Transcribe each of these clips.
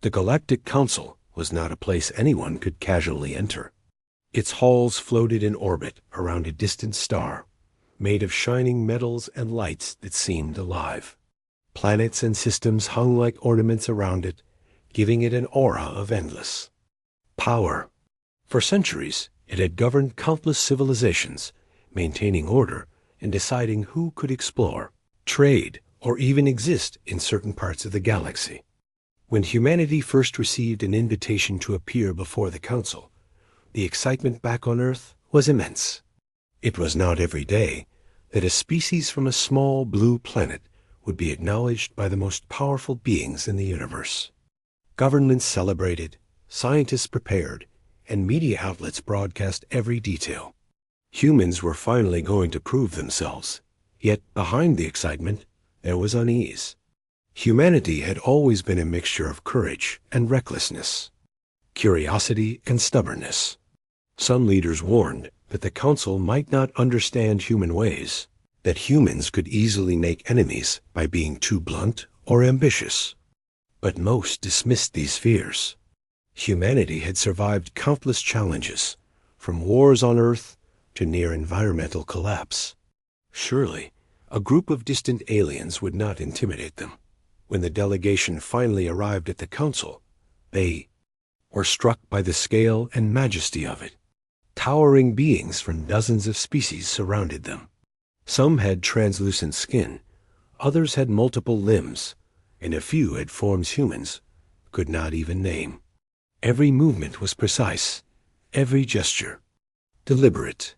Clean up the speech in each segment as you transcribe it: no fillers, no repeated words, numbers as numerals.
The Galactic Council was not a place anyone could casually enter. Its halls floated in orbit around a distant star, made of shining metals and lights that seemed alive. Planets and systems hung like ornaments around it, giving it an aura of endless power. For centuries, it had governed countless civilizations, maintaining order and deciding who could explore, trade, or even exist in certain parts of the galaxy. When humanity first received an invitation to appear before the Council, the excitement back on Earth was immense. It was not every day that a species from a small blue planet would be acknowledged by the most powerful beings in the universe. Governments celebrated, scientists prepared, and media outlets broadcast every detail. Humans were finally going to prove themselves, yet behind the excitement, there was unease. Humanity had always been a mixture of courage and recklessness, curiosity and stubbornness. Some leaders warned that the Council might not understand human ways, that humans could easily make enemies by being too blunt or ambitious. But most dismissed these fears. Humanity had survived countless challenges, from wars on Earth to near environmental collapse. Surely, a group of distant aliens would not intimidate them. When the delegation finally arrived at the Council, they were struck by the scale and majesty of it. Towering beings from dozens of species surrounded them. Some had translucent skin, others had multiple limbs, and a few had forms humans could not even name. Every movement was precise, every gesture deliberate.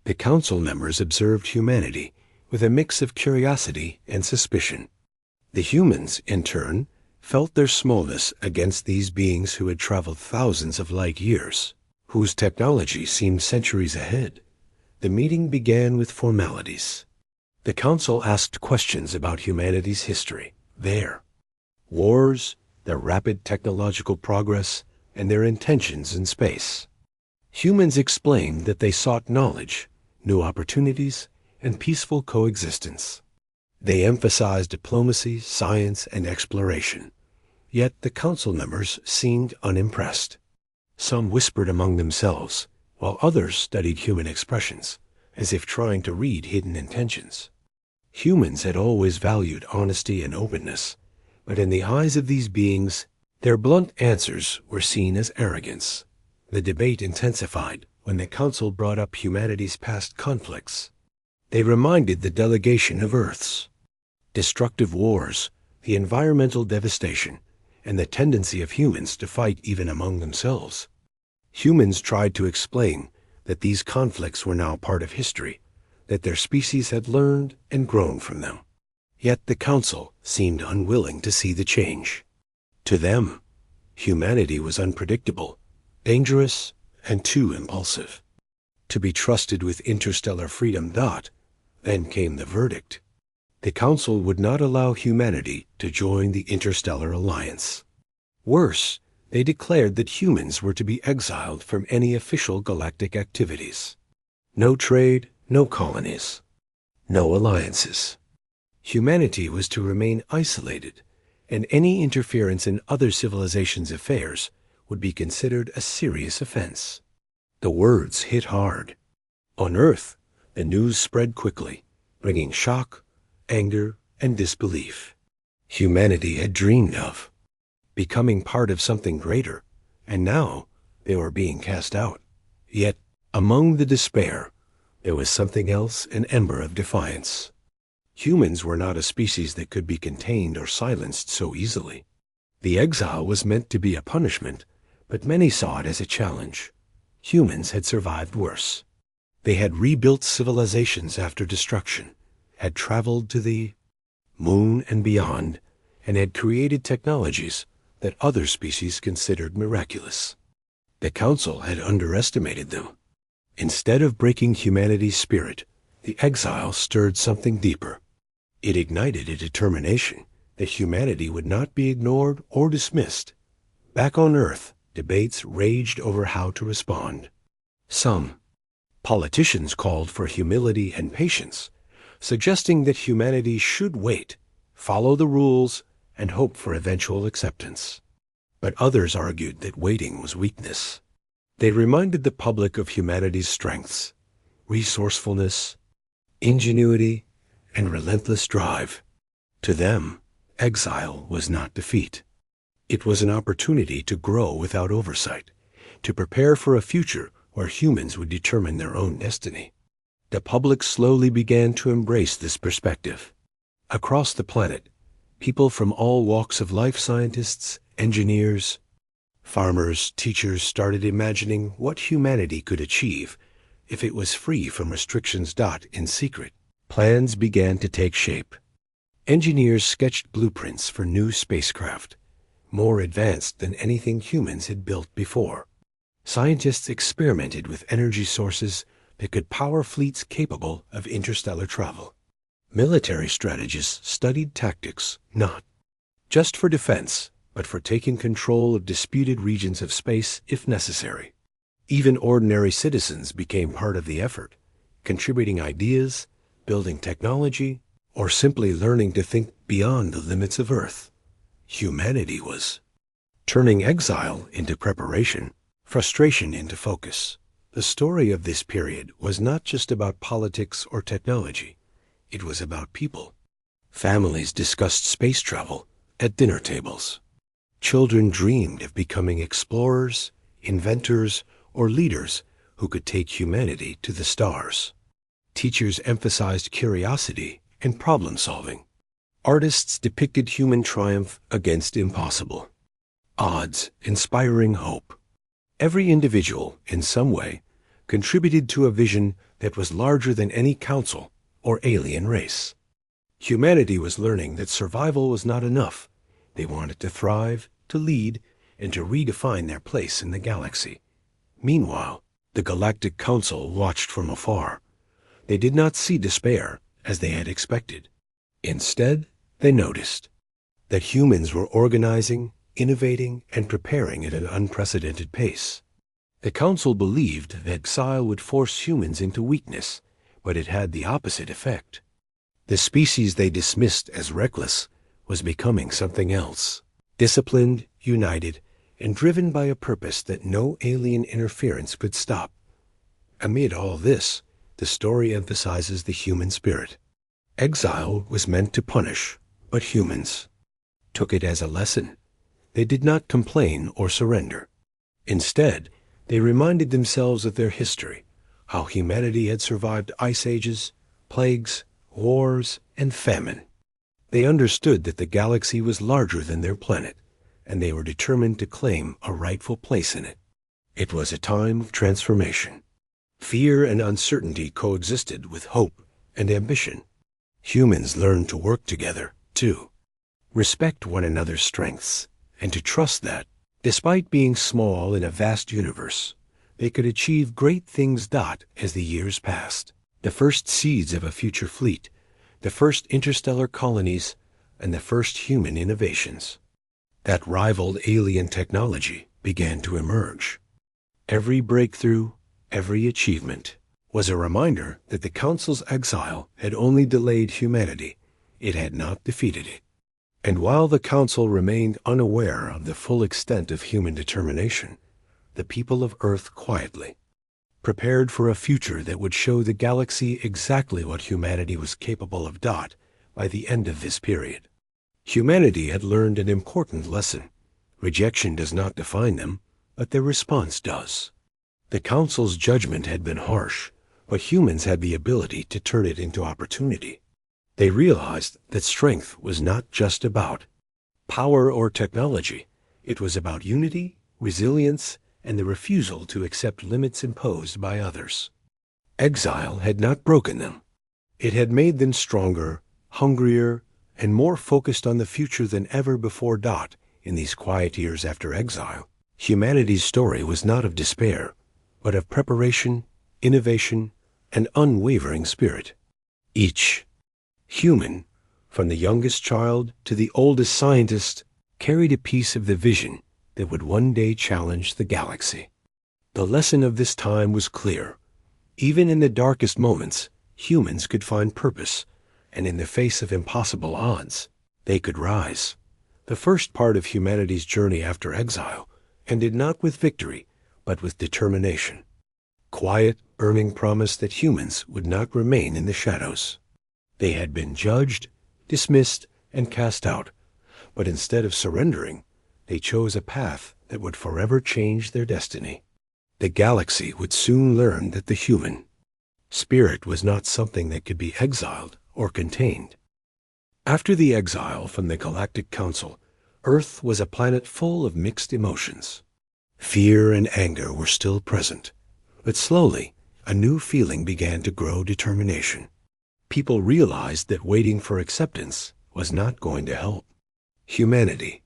The Council members observed humanity with a mix of curiosity and suspicion. The humans, in turn, felt their smallness against these beings who had traveled thousands of light years, whose technology seemed centuries ahead. The meeting began with formalities. The Council asked questions about humanity's history, their wars, their rapid technological progress, and their intentions in space. Humans explained that they sought knowledge, new opportunities, and peaceful coexistence. They emphasized diplomacy, science, and exploration. Yet the Council members seemed unimpressed. Some whispered among themselves, while others studied human expressions, as if trying to read hidden intentions. Humans had always valued honesty and openness, but in the eyes of these beings, their blunt answers were seen as arrogance. The debate intensified when the Council brought up humanity's past conflicts. They reminded the delegation of Earth's destructive wars, the environmental devastation, and the tendency of humans to fight even among themselves. Humans tried to explain that these conflicts were now part of history, that their species had learned and grown from them. Yet the Council seemed unwilling to see the change. To them, humanity was unpredictable, dangerous, and too impulsive. To be trusted with interstellar freedom. Then came the verdict. The Council would not allow humanity to join the Interstellar Alliance. Worse, they declared that humans were to be exiled from any official galactic activities. No trade, no colonies, no alliances. Humanity was to remain isolated, and any interference in other civilizations' affairs would be considered a serious offense. The words hit hard. On Earth, the news spread quickly, bringing shock, anger, and disbelief. Humanity had dreamed of becoming part of something greater, and now they were being cast out. Yet, among the despair, there was something else, an ember of defiance. Humans were not a species that could be contained or silenced so easily. The exile was meant to be a punishment, but many saw it as a challenge. Humans had survived worse. They had rebuilt civilizations after destruction, had traveled to the moon and beyond, and had created technologies that other species considered miraculous. The Council had underestimated them. Instead of breaking humanity's spirit, the exile stirred something deeper. It ignited a determination that humanity would not be ignored or dismissed. Back on Earth, debates raged over how to respond. Some politicians called for humility and patience, suggesting that humanity should wait, follow the rules, and hope for eventual acceptance. But others argued that waiting was weakness. They reminded the public of humanity's strengths: resourcefulness, ingenuity, and relentless drive. To them, exile was not defeat. It was an opportunity to grow without oversight, to prepare for a future where humans would determine their own destiny. The public slowly began to embrace this perspective. Across the planet, people from all walks of life, scientists, engineers, farmers, teachers, started imagining what humanity could achieve if it was free from restrictions. In secret, plans began to take shape. Engineers sketched blueprints for new spacecraft, more advanced than anything humans had built before. Scientists experimented with energy sources that could power fleets capable of interstellar travel. Military strategists studied tactics, not just for defense, but for taking control of disputed regions of space if necessary. Even ordinary citizens became part of the effort, contributing ideas, building technology, or simply learning to think beyond the limits of Earth. Humanity was turning exile into preparation, frustration into focus. The story of this period was not just about politics or technology. It was about people. Families discussed space travel at dinner tables. Children dreamed of becoming explorers, inventors, or leaders who could take humanity to the stars. Teachers emphasized curiosity and problem-solving. Artists depicted human triumph against impossible odds, inspiring hope. Every individual, in some way, contributed to a vision that was larger than any council or alien race. Humanity was learning that survival was not enough. They wanted to thrive, to lead, and to redefine their place in the galaxy. Meanwhile, the Galactic Council watched from afar. They did not see despair, as they had expected. Instead, they noticed that humans were organizing, innovating, and preparing at an unprecedented pace. The Council believed that exile would force humans into weakness, but it had the opposite effect. The species they dismissed as reckless was becoming something else, disciplined, united, and driven by a purpose that no alien interference could stop. Amid all this, the story emphasizes the human spirit. Exile was meant to punish, but humans took it as a lesson. They did not complain or surrender. Instead, they reminded themselves of their history, how humanity had survived ice ages, plagues, wars, and famine. They understood that the galaxy was larger than their planet, and they were determined to claim a rightful place in it. It was a time of transformation. Fear and uncertainty coexisted with hope and ambition. Humans learned to work together, to respect one another's strengths, and to trust that, despite being small in a vast universe, they could achieve great things. As the years passed, the first seeds of a future fleet, the first interstellar colonies, and the first human innovations that rivaled alien technology began to emerge. Every breakthrough, every achievement, was a reminder that the Council's exile had only delayed humanity. It had not defeated it. And while the Council remained unaware of the full extent of human determination, the people of Earth quietly prepared for a future that would show the galaxy exactly what humanity was capable of. By the end of this period, humanity had learned an important lesson. Rejection does not define them, but their response does. The Council's judgment had been harsh, but humans had the ability to turn it into opportunity. They realized that strength was not just about power or technology. It was about unity, resilience, and the refusal to accept limits imposed by others. Exile had not broken them. It had made them stronger, hungrier, and more focused on the future than ever before. In these quiet years after exile, humanity's story was not of despair, but of preparation, innovation, and unwavering spirit. Each human, from the youngest child to the oldest scientist, carried a piece of the vision that would one day challenge the galaxy. The lesson of this time was clear. Even in the darkest moments, humans could find purpose, and in the face of impossible odds, they could rise. The first part of humanity's journey after exile ended not with victory, but with determination. Quiet, burning promise that humans would not remain in the shadows. They had been judged, dismissed, and cast out, but instead of surrendering, they chose a path that would forever change their destiny. The galaxy would soon learn that the human spirit was not something that could be exiled or contained. After the exile from the Galactic Council, Earth was a planet full of mixed emotions. Fear and anger were still present, but slowly a new feeling began to grow: determination. People realized that waiting for acceptance was not going to help. Humanity.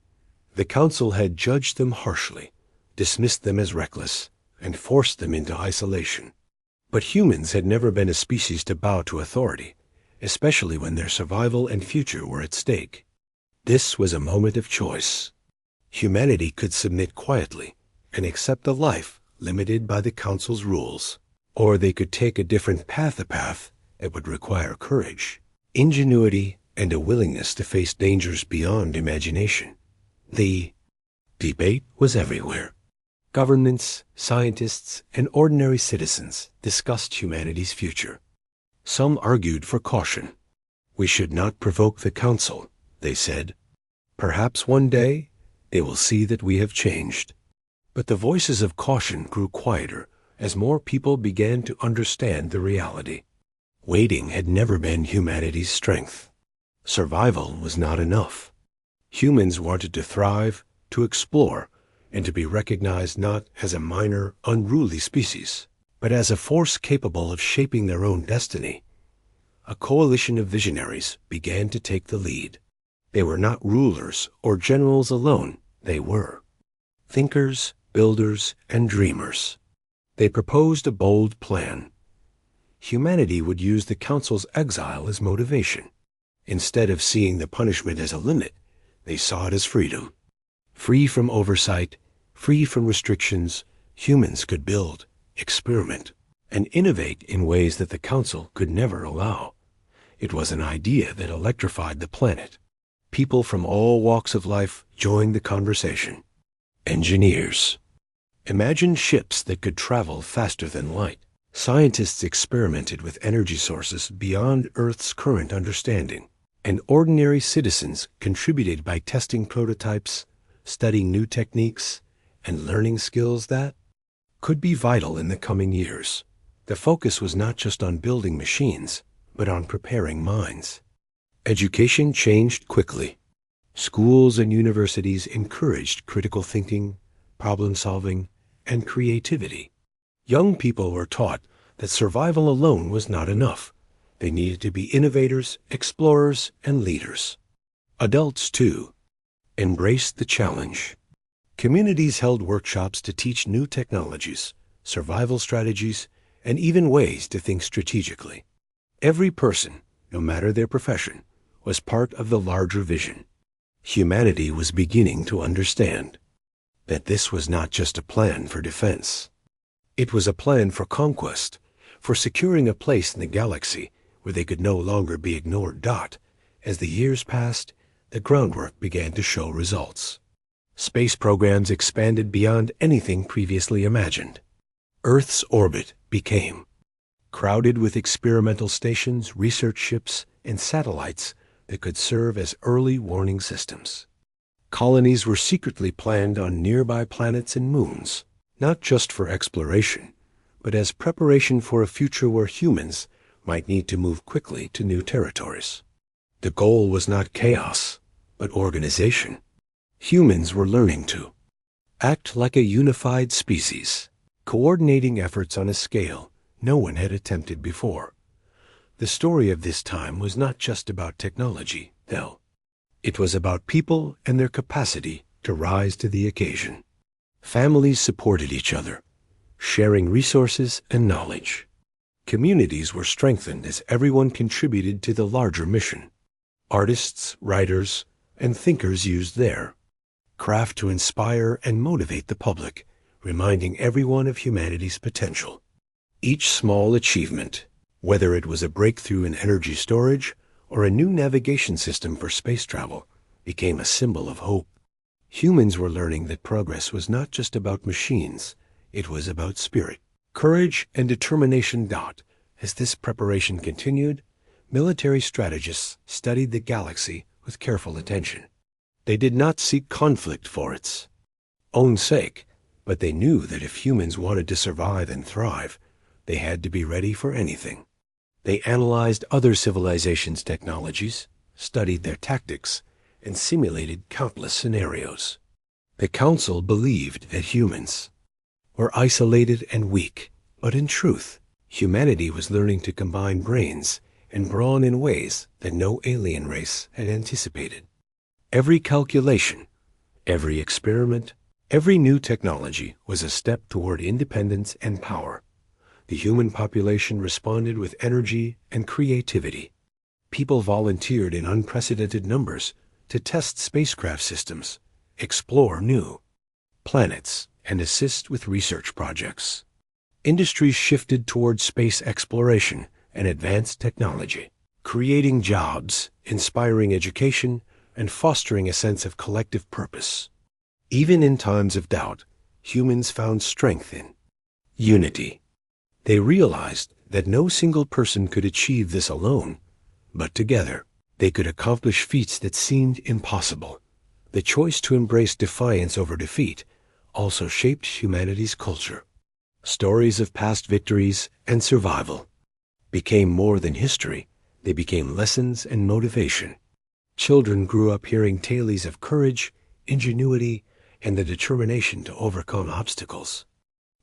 The Council had judged them harshly, dismissed them as reckless, and forced them into isolation. But humans had never been a species to bow to authority, especially when their survival and future were at stake. This was a moment of choice. Humanity could submit quietly and accept a life limited by the Council's rules, or they could take a different path, a path that would require courage, ingenuity, and a willingness to face dangers beyond imagination. The debate was everywhere. Governments, scientists, and ordinary citizens discussed humanity's future. Some argued for caution. We should not provoke the Council, they said. Perhaps one day they will see that we have changed. But the voices of caution grew quieter as more people began to understand the reality. Waiting had never been humanity's strength. Survival was not enough. Humans wanted to thrive, to explore, and to be recognized not as a minor, unruly species, but as a force capable of shaping their own destiny. A coalition of visionaries began to take the lead. They were not rulers or generals alone. They were thinkers, builders, and dreamers. They proposed a bold plan. Humanity would use the Council's exile as motivation. Instead of seeing the punishment as a limit, they saw it as freedom. Free from oversight, free from restrictions, humans could build, experiment, and innovate in ways that the Council could never allow. It was an idea that electrified the planet. People from all walks of life joined the conversation. Engineers. Imagine ships that could travel faster than light. Scientists experimented with energy sources beyond Earth's current understanding. And ordinary citizens contributed by testing prototypes, studying new techniques, and learning skills that could be vital in the coming years. The focus was not just on building machines, but on preparing minds. Education changed quickly. Schools and universities encouraged critical thinking, problem-solving, and creativity. Young people were taught that survival alone was not enough. They needed to be innovators, explorers, and leaders. Adults, too, embraced the challenge. Communities held workshops to teach new technologies, survival strategies, and even ways to think strategically. Every person, no matter their profession, was part of the larger vision. Humanity was beginning to understand that this was not just a plan for defense. It was a plan for conquest, for securing a place in the galaxy where they could no longer be ignored. As the years passed, the groundwork began to show results. Space programs expanded beyond anything previously imagined. Earth's orbit became crowded with experimental stations, research ships, and satellites that could serve as early warning systems. Colonies were secretly planned on nearby planets and moons, not just for exploration, but as preparation for a future where humans might need to move quickly to new territories. The goal was not chaos, but organization. Humans were learning to act like a unified species, coordinating efforts on a scale no one had attempted before. The story of this time was not just about technology, though. It was about people and their capacity to rise to the occasion. Families supported each other, sharing resources and knowledge. Communities were strengthened as everyone contributed to the larger mission. Artists, writers, and thinkers used their craft to inspire and motivate the public, reminding everyone of humanity's potential. Each small achievement, whether it was a breakthrough in energy storage or a new navigation system for space travel, became a symbol of hope. Humans were learning that progress was not just about machines, it was about spirit, courage, and determination. As this preparation continued, military strategists studied the galaxy with careful attention. They did not seek conflict for its own sake, but they knew that if humans wanted to survive and thrive, they had to be ready for anything. They analyzed other civilizations' technologies, studied their tactics, and simulated countless scenarios. The Council believed that humans were isolated and weak, but in truth, humanity was learning to combine brains and brawn in ways that no alien race had anticipated. Every calculation, every experiment, every new technology was a step toward independence and power. The human population responded with energy and creativity. People volunteered in unprecedented numbers to test spacecraft systems, explore new planets, and assist with research projects. Industries shifted toward space exploration and advanced technology, creating jobs, inspiring education, and fostering a sense of collective purpose. Even in times of doubt, humans found strength in unity. They realized that no single person could achieve this alone, but together they could accomplish feats that seemed impossible. The choice to embrace defiance over defeat also shaped humanity's culture. Stories of past victories and survival became more than history. They became lessons and motivation. Children grew up hearing tales of courage, ingenuity, and the determination to overcome obstacles.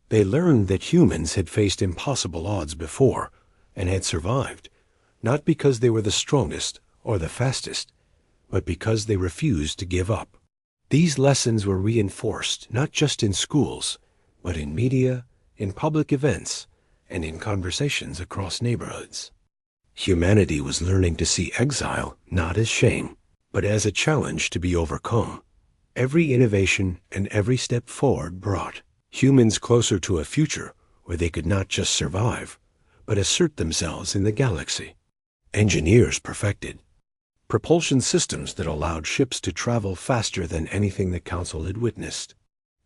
They learned that humans had faced impossible odds before and had survived, not because they were the strongest or the fastest, but because they refused to give up. These lessons were reinforced not just in schools, but in media, in public events, and in conversations across neighborhoods. Humanity was learning to see exile not as shame, but as a challenge to be overcome. Every innovation and every step forward brought humans closer to a future where they could not just survive, but assert themselves in the galaxy. Engineers perfected propulsion systems that allowed ships to travel faster than anything the Council had witnessed.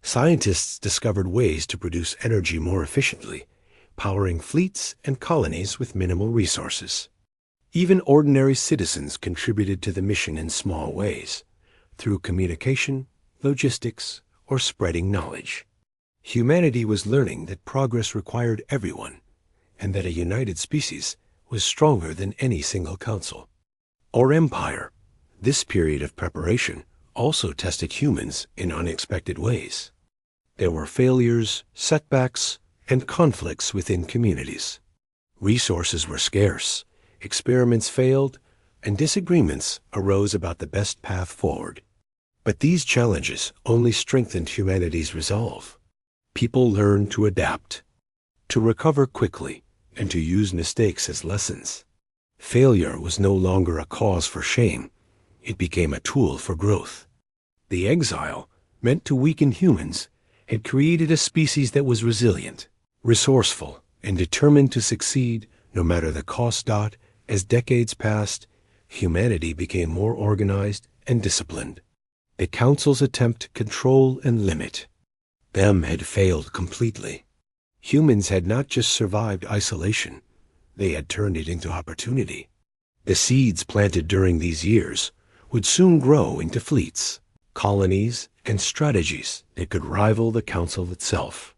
Scientists discovered ways to produce energy more efficiently, powering fleets and colonies with minimal resources. Even ordinary citizens contributed to the mission in small ways, through communication, logistics, or spreading knowledge. Humanity was learning that progress required everyone, and that a united species was stronger than any single council or empire. This period of preparation also tested humans in unexpected ways. There were failures, setbacks, and conflicts within communities. Resources were scarce, experiments failed, and disagreements arose about the best path forward. But these challenges only strengthened humanity's resolve. People learned to adapt, to recover quickly, and to use mistakes as lessons. Failure was no longer a cause for shame. It became a tool for growth. The exile, meant to weaken humans, had created a species that was resilient, resourceful, and determined to succeed no matter the cost. As decades passed, humanity became more organized and disciplined. The Council's attempt to control and limit them had failed completely. Humans had not just survived isolation, they had turned it into opportunity. The seeds planted during these years would soon grow into fleets, colonies, and strategies that could rival the Council itself.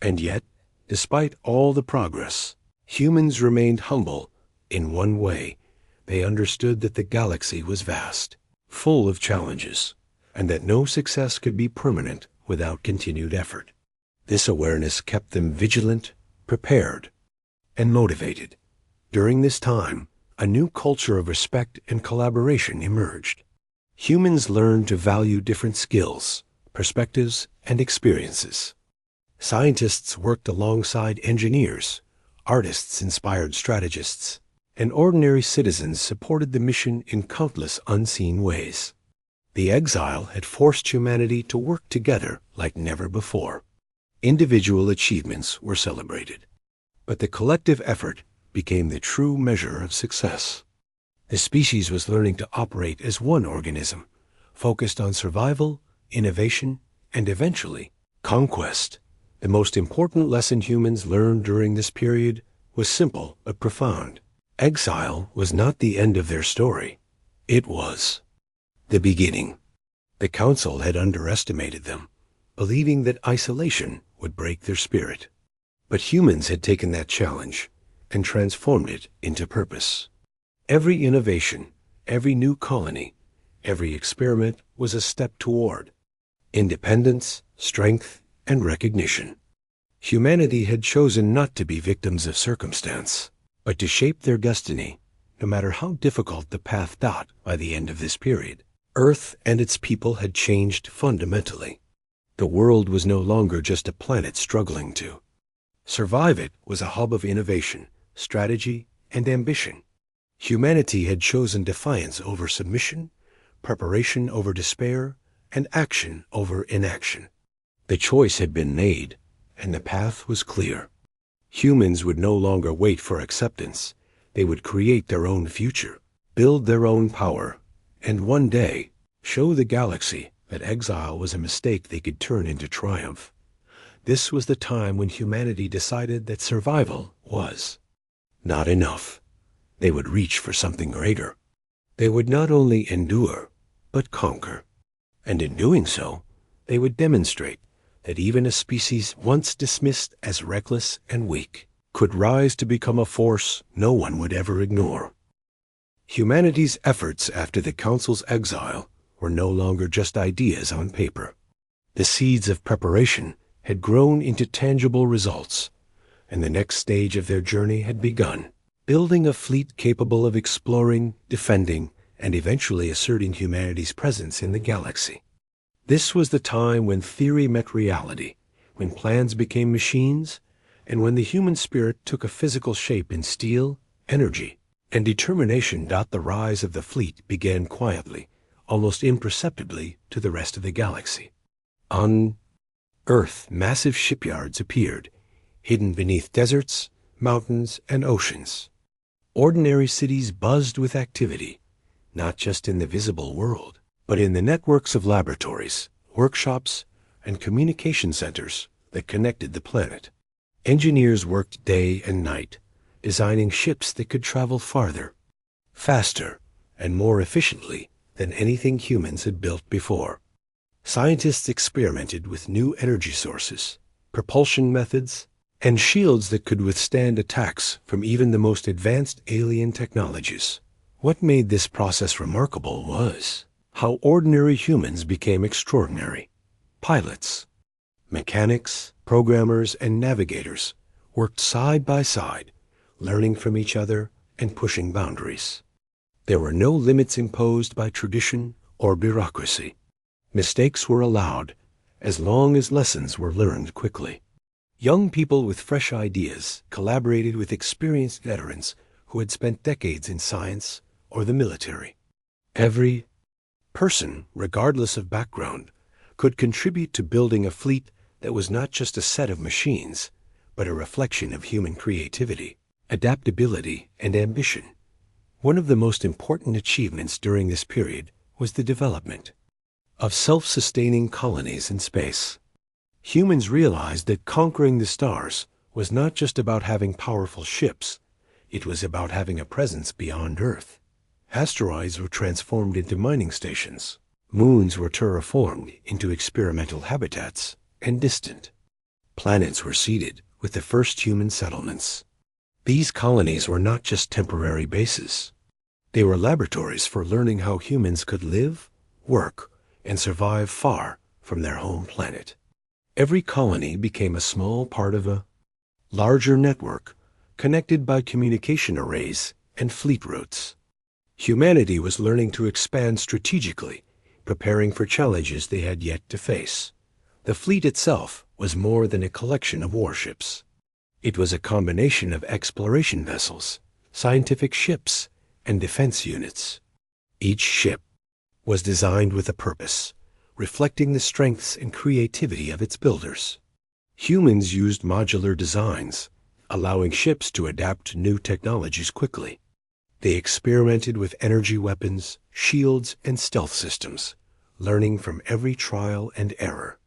And yet, despite all the progress, humans remained humble in one way. They understood that the galaxy was vast, full of challenges, and that no success could be permanent without continued effort. This awareness kept them vigilant, prepared, and motivated. During this time, a new culture of respect and collaboration emerged. Humans learned to value different skills, perspectives, and experiences. Scientists worked alongside engineers, artists inspired strategists, and ordinary citizens supported the mission in countless unseen ways. The exile had forced humanity to work together like never before. Individual achievements were celebrated, but the collective effort became the true measure of success. The species was learning to operate as one organism, focused on survival, innovation, and eventually, conquest. The most important lesson humans learned during this period was simple but profound. Exile was not the end of their story. It was the beginning. The Council had underestimated them, believing that isolation would break their spirit. But humans had taken that challenge and transformed it into purpose. Every innovation, every new colony, every experiment was a step toward independence, strength, and recognition. Humanity had chosen not to be victims of circumstance, but to shape their destiny, no matter how difficult the path got by the end of this period. Earth and its people had changed fundamentally. The world was no longer just a planet struggling to survive. It was a hub of innovation, strategy, and ambition. Humanity had chosen defiance over submission, preparation over despair, and action over inaction. The choice had been made, and the path was clear. Humans would no longer wait for acceptance. They would create their own future, build their own power, and one day show the galaxy that exile was a mistake they could turn into triumph. This was the time when humanity decided that survival was not enough. They would reach for something greater. They would not only endure, but conquer. And in doing so, they would demonstrate that even a species once dismissed as reckless and weak could rise to become a force no one would ever ignore. Humanity's efforts after the Council's exile were no longer just ideas on paper. The seeds of preparation had grown into tangible results, and the next stage of their journey had begun, building a fleet capable of exploring, defending, and eventually asserting humanity's presence in the galaxy. This was the time when theory met reality, when plans became machines, and when the human spirit took a physical shape in steel, energy, and determination. The rise of the fleet began quietly, almost imperceptibly to the rest of the galaxy. On Earth, massive shipyards appeared, hidden beneath deserts, mountains, and oceans. Ordinary cities buzzed with activity, not just in the visible world, but in the networks of laboratories, workshops, and communication centers that connected the planet. Engineers worked day and night, designing ships that could travel farther, faster, and more efficiently than anything humans had built before. Scientists experimented with new energy sources, propulsion methods, and shields that could withstand attacks from even the most advanced alien technologies. What made this process remarkable was how ordinary humans became extraordinary. Pilots, mechanics, programmers, and navigators worked side by side, learning from each other and pushing boundaries. There were no limits imposed by tradition or bureaucracy. Mistakes were allowed, as long as lessons were learned quickly. Young people with fresh ideas collaborated with experienced veterans who had spent decades in science or the military. Every person, regardless of background, could contribute to building a fleet that was not just a set of machines, but a reflection of human creativity, adaptability, and ambition. One of the most important achievements during this period was the development of self-sustaining colonies in space. Humans realized that conquering the stars was not just about having powerful ships, it was about having a presence beyond Earth. Asteroids were transformed into mining stations. Moons were terraformed into experimental habitats, and distant planets were seeded with the first human settlements. These colonies were not just temporary bases. They were laboratories for learning how humans could live, work, and survive far from their home planet. Every colony became a small part of a larger network, connected by communication arrays and fleet routes. Humanity was learning to expand strategically, preparing for challenges they had yet to face. The fleet itself was more than a collection of warships. It was a combination of exploration vessels, scientific ships, and defense units. Each ship was designed with a purpose, reflecting the strengths and creativity of its builders. Humans used modular designs, allowing ships to adapt to new technologies quickly. They experimented with energy weapons, shields, and stealth systems, learning from every trial and error.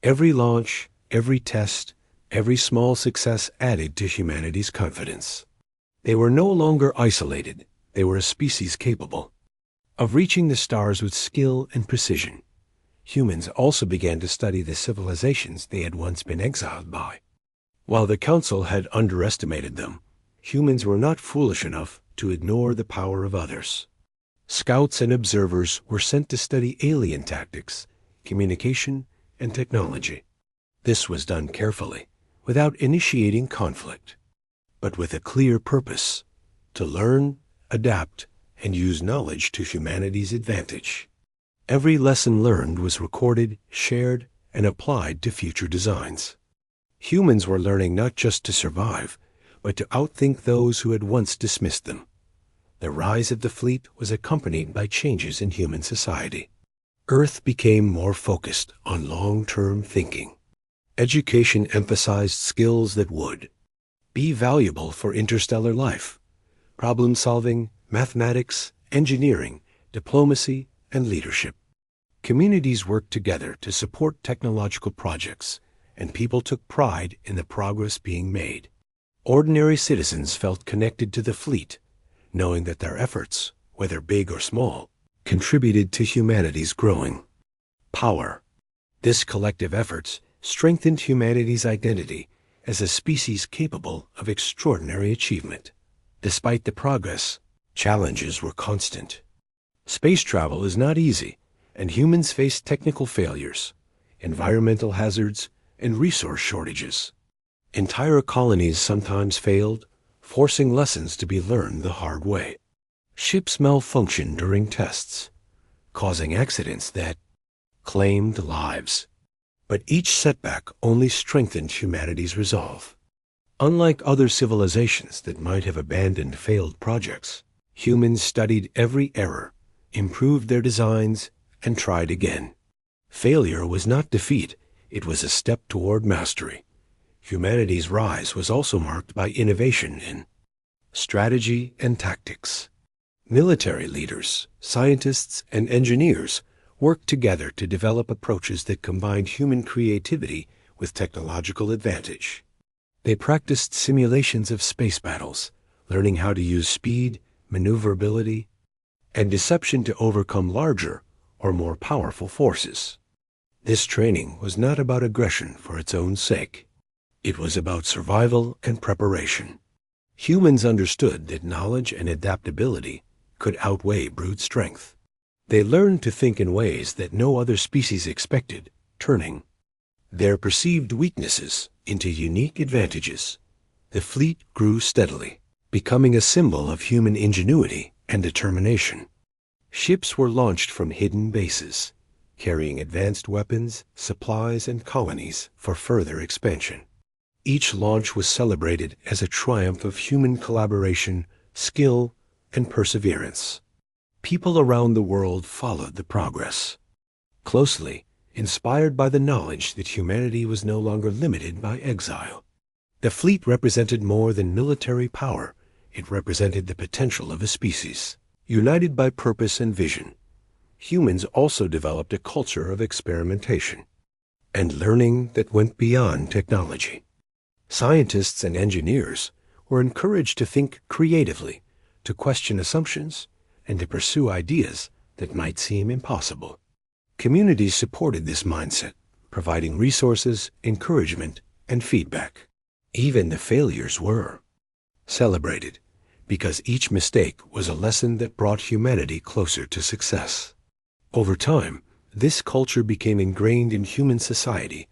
Every launch, every test, every small success added to humanity's confidence. They were no longer isolated. They were a species capable of reaching the stars with skill and precision. Humans also began to study the civilizations they had once been exiled by. While the Council had underestimated them, humans were not foolish enough to ignore the power of others. Scouts and observers were sent to study alien tactics, communication, and technology. This was done carefully, without initiating conflict, but with a clear purpose: to learn, adapt, and use knowledge to humanity's advantage. Every lesson learned was recorded, shared, and applied to future designs. Humans were learning not just to survive, but to outthink those who had once dismissed them. The rise of the fleet was accompanied by changes in human society. Earth became more focused on long-term thinking. Education emphasized skills that would be valuable for interstellar life: problem-solving, mathematics, engineering, diplomacy, and leadership. Communities worked together to support technological projects, and people took pride in the progress being made. Ordinary citizens felt connected to the fleet, knowing that their efforts, whether big or small, contributed to humanity's growing power. This collective efforts strengthened humanity's identity as a species capable of extraordinary achievement. Despite the progress, challenges were constant. Space travel is not easy, and humans face technical failures, environmental hazards, and resource shortages. Entire colonies sometimes failed, forcing lessons to be learned the hard way. Ships malfunctioned during tests, causing accidents that claimed lives. But each setback only strengthened humanity's resolve. Unlike other civilizations that might have abandoned failed projects, humans studied every error, improved their designs, and tried again. Failure was not defeat, it was a step toward mastery. Humanity's rise was also marked by innovation in strategy and tactics. Military leaders, scientists, and engineers worked together to develop approaches that combined human creativity with technological advantage. They practiced simulations of space battles, learning how to use speed, maneuverability, and deception to overcome larger or more powerful forces. This training was not about aggression for its own sake. It was about survival and preparation. Humans understood that knowledge and adaptability could outweigh brute strength. They learned to think in ways that no other species expected, turning their perceived weaknesses into unique advantages. The fleet grew steadily, becoming a symbol of human ingenuity and determination. Ships were launched from hidden bases, carrying advanced weapons, supplies, and colonies for further expansion. Each launch was celebrated as a triumph of human collaboration, skill, and perseverance. People around the world followed the progress closely, inspired by the knowledge that humanity was no longer limited by exile. The fleet represented more than military power. It represented the potential of a species, united by purpose and vision. Humans also developed a culture of experimentation and learning that went beyond technology. Scientists and engineers were encouraged to think creatively, to question assumptions, and to pursue ideas that might seem impossible. Communities supported this mindset, providing resources, encouragement, and feedback. Even the failures were celebrated, because each mistake was a lesson that brought humanity closer to success. Over time, this culture became ingrained in human society,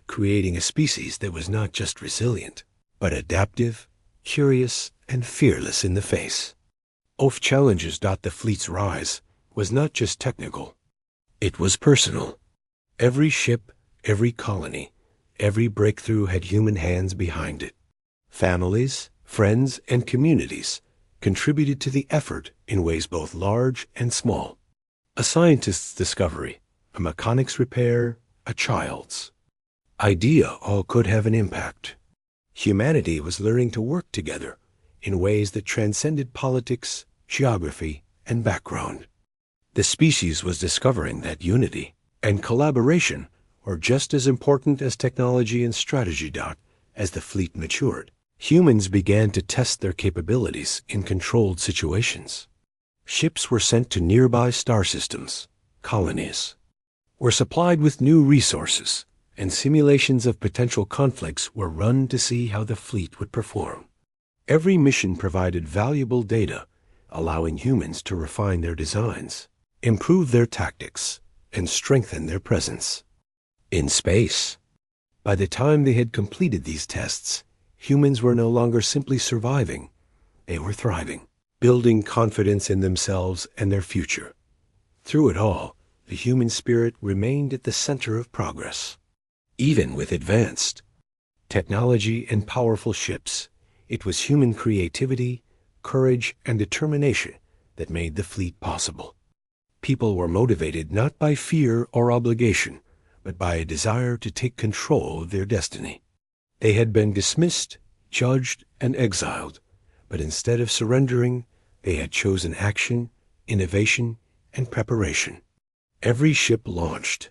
creating a species that was not just resilient, but adaptive, curious, and fearless in the face of challenges. The fleet's rise was not just technical, it was personal. Every ship, every colony, every breakthrough had human hands behind it. Families, friends, and communities contributed to the effort in ways both large and small. A scientist's discovery, a mechanic's repair, a child's idea all could have an impact. Humanity was learning to work together in ways that transcended politics, geography, and background. The species was discovering that unity and collaboration were just as important as technology and strategy. As the fleet matured, humans began to test their capabilities in controlled situations. Ships were sent to nearby star systems, colonies, were supplied with new resources, and simulations of potential conflicts were run to see how the fleet would perform. Every mission provided valuable data, allowing humans to refine their designs, improve their tactics, and strengthen their presence in space. By the time they had completed these tests, humans were no longer simply surviving, they were thriving, building confidence in themselves and their future. Through it all, the human spirit remained at the center of progress. Even with advanced technology and powerful ships, it was human creativity, courage, and determination that made the fleet possible. People were motivated not by fear or obligation, but by a desire to take control of their destiny. They had been dismissed, judged, and exiled, but instead of surrendering, they had chosen action, innovation, and preparation. Every ship launched,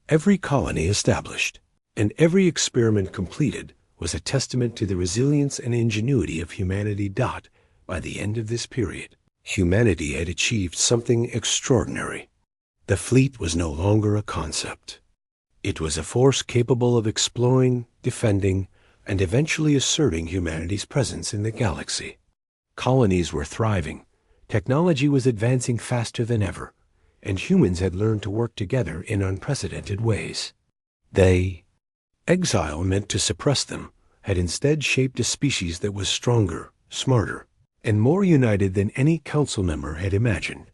every colony established, and every experiment completed was a testament to the resilience and ingenuity of humanity. By the end of this period, humanity had achieved something extraordinary. The fleet was no longer a concept. It was a force capable of exploring, defending, and eventually asserting humanity's presence in the galaxy. Colonies were thriving, technology was advancing faster than ever, and humans had learned to work together in unprecedented ways. Exile meant to suppress them, had instead shaped a species that was stronger, smarter, and more united than any council member had imagined.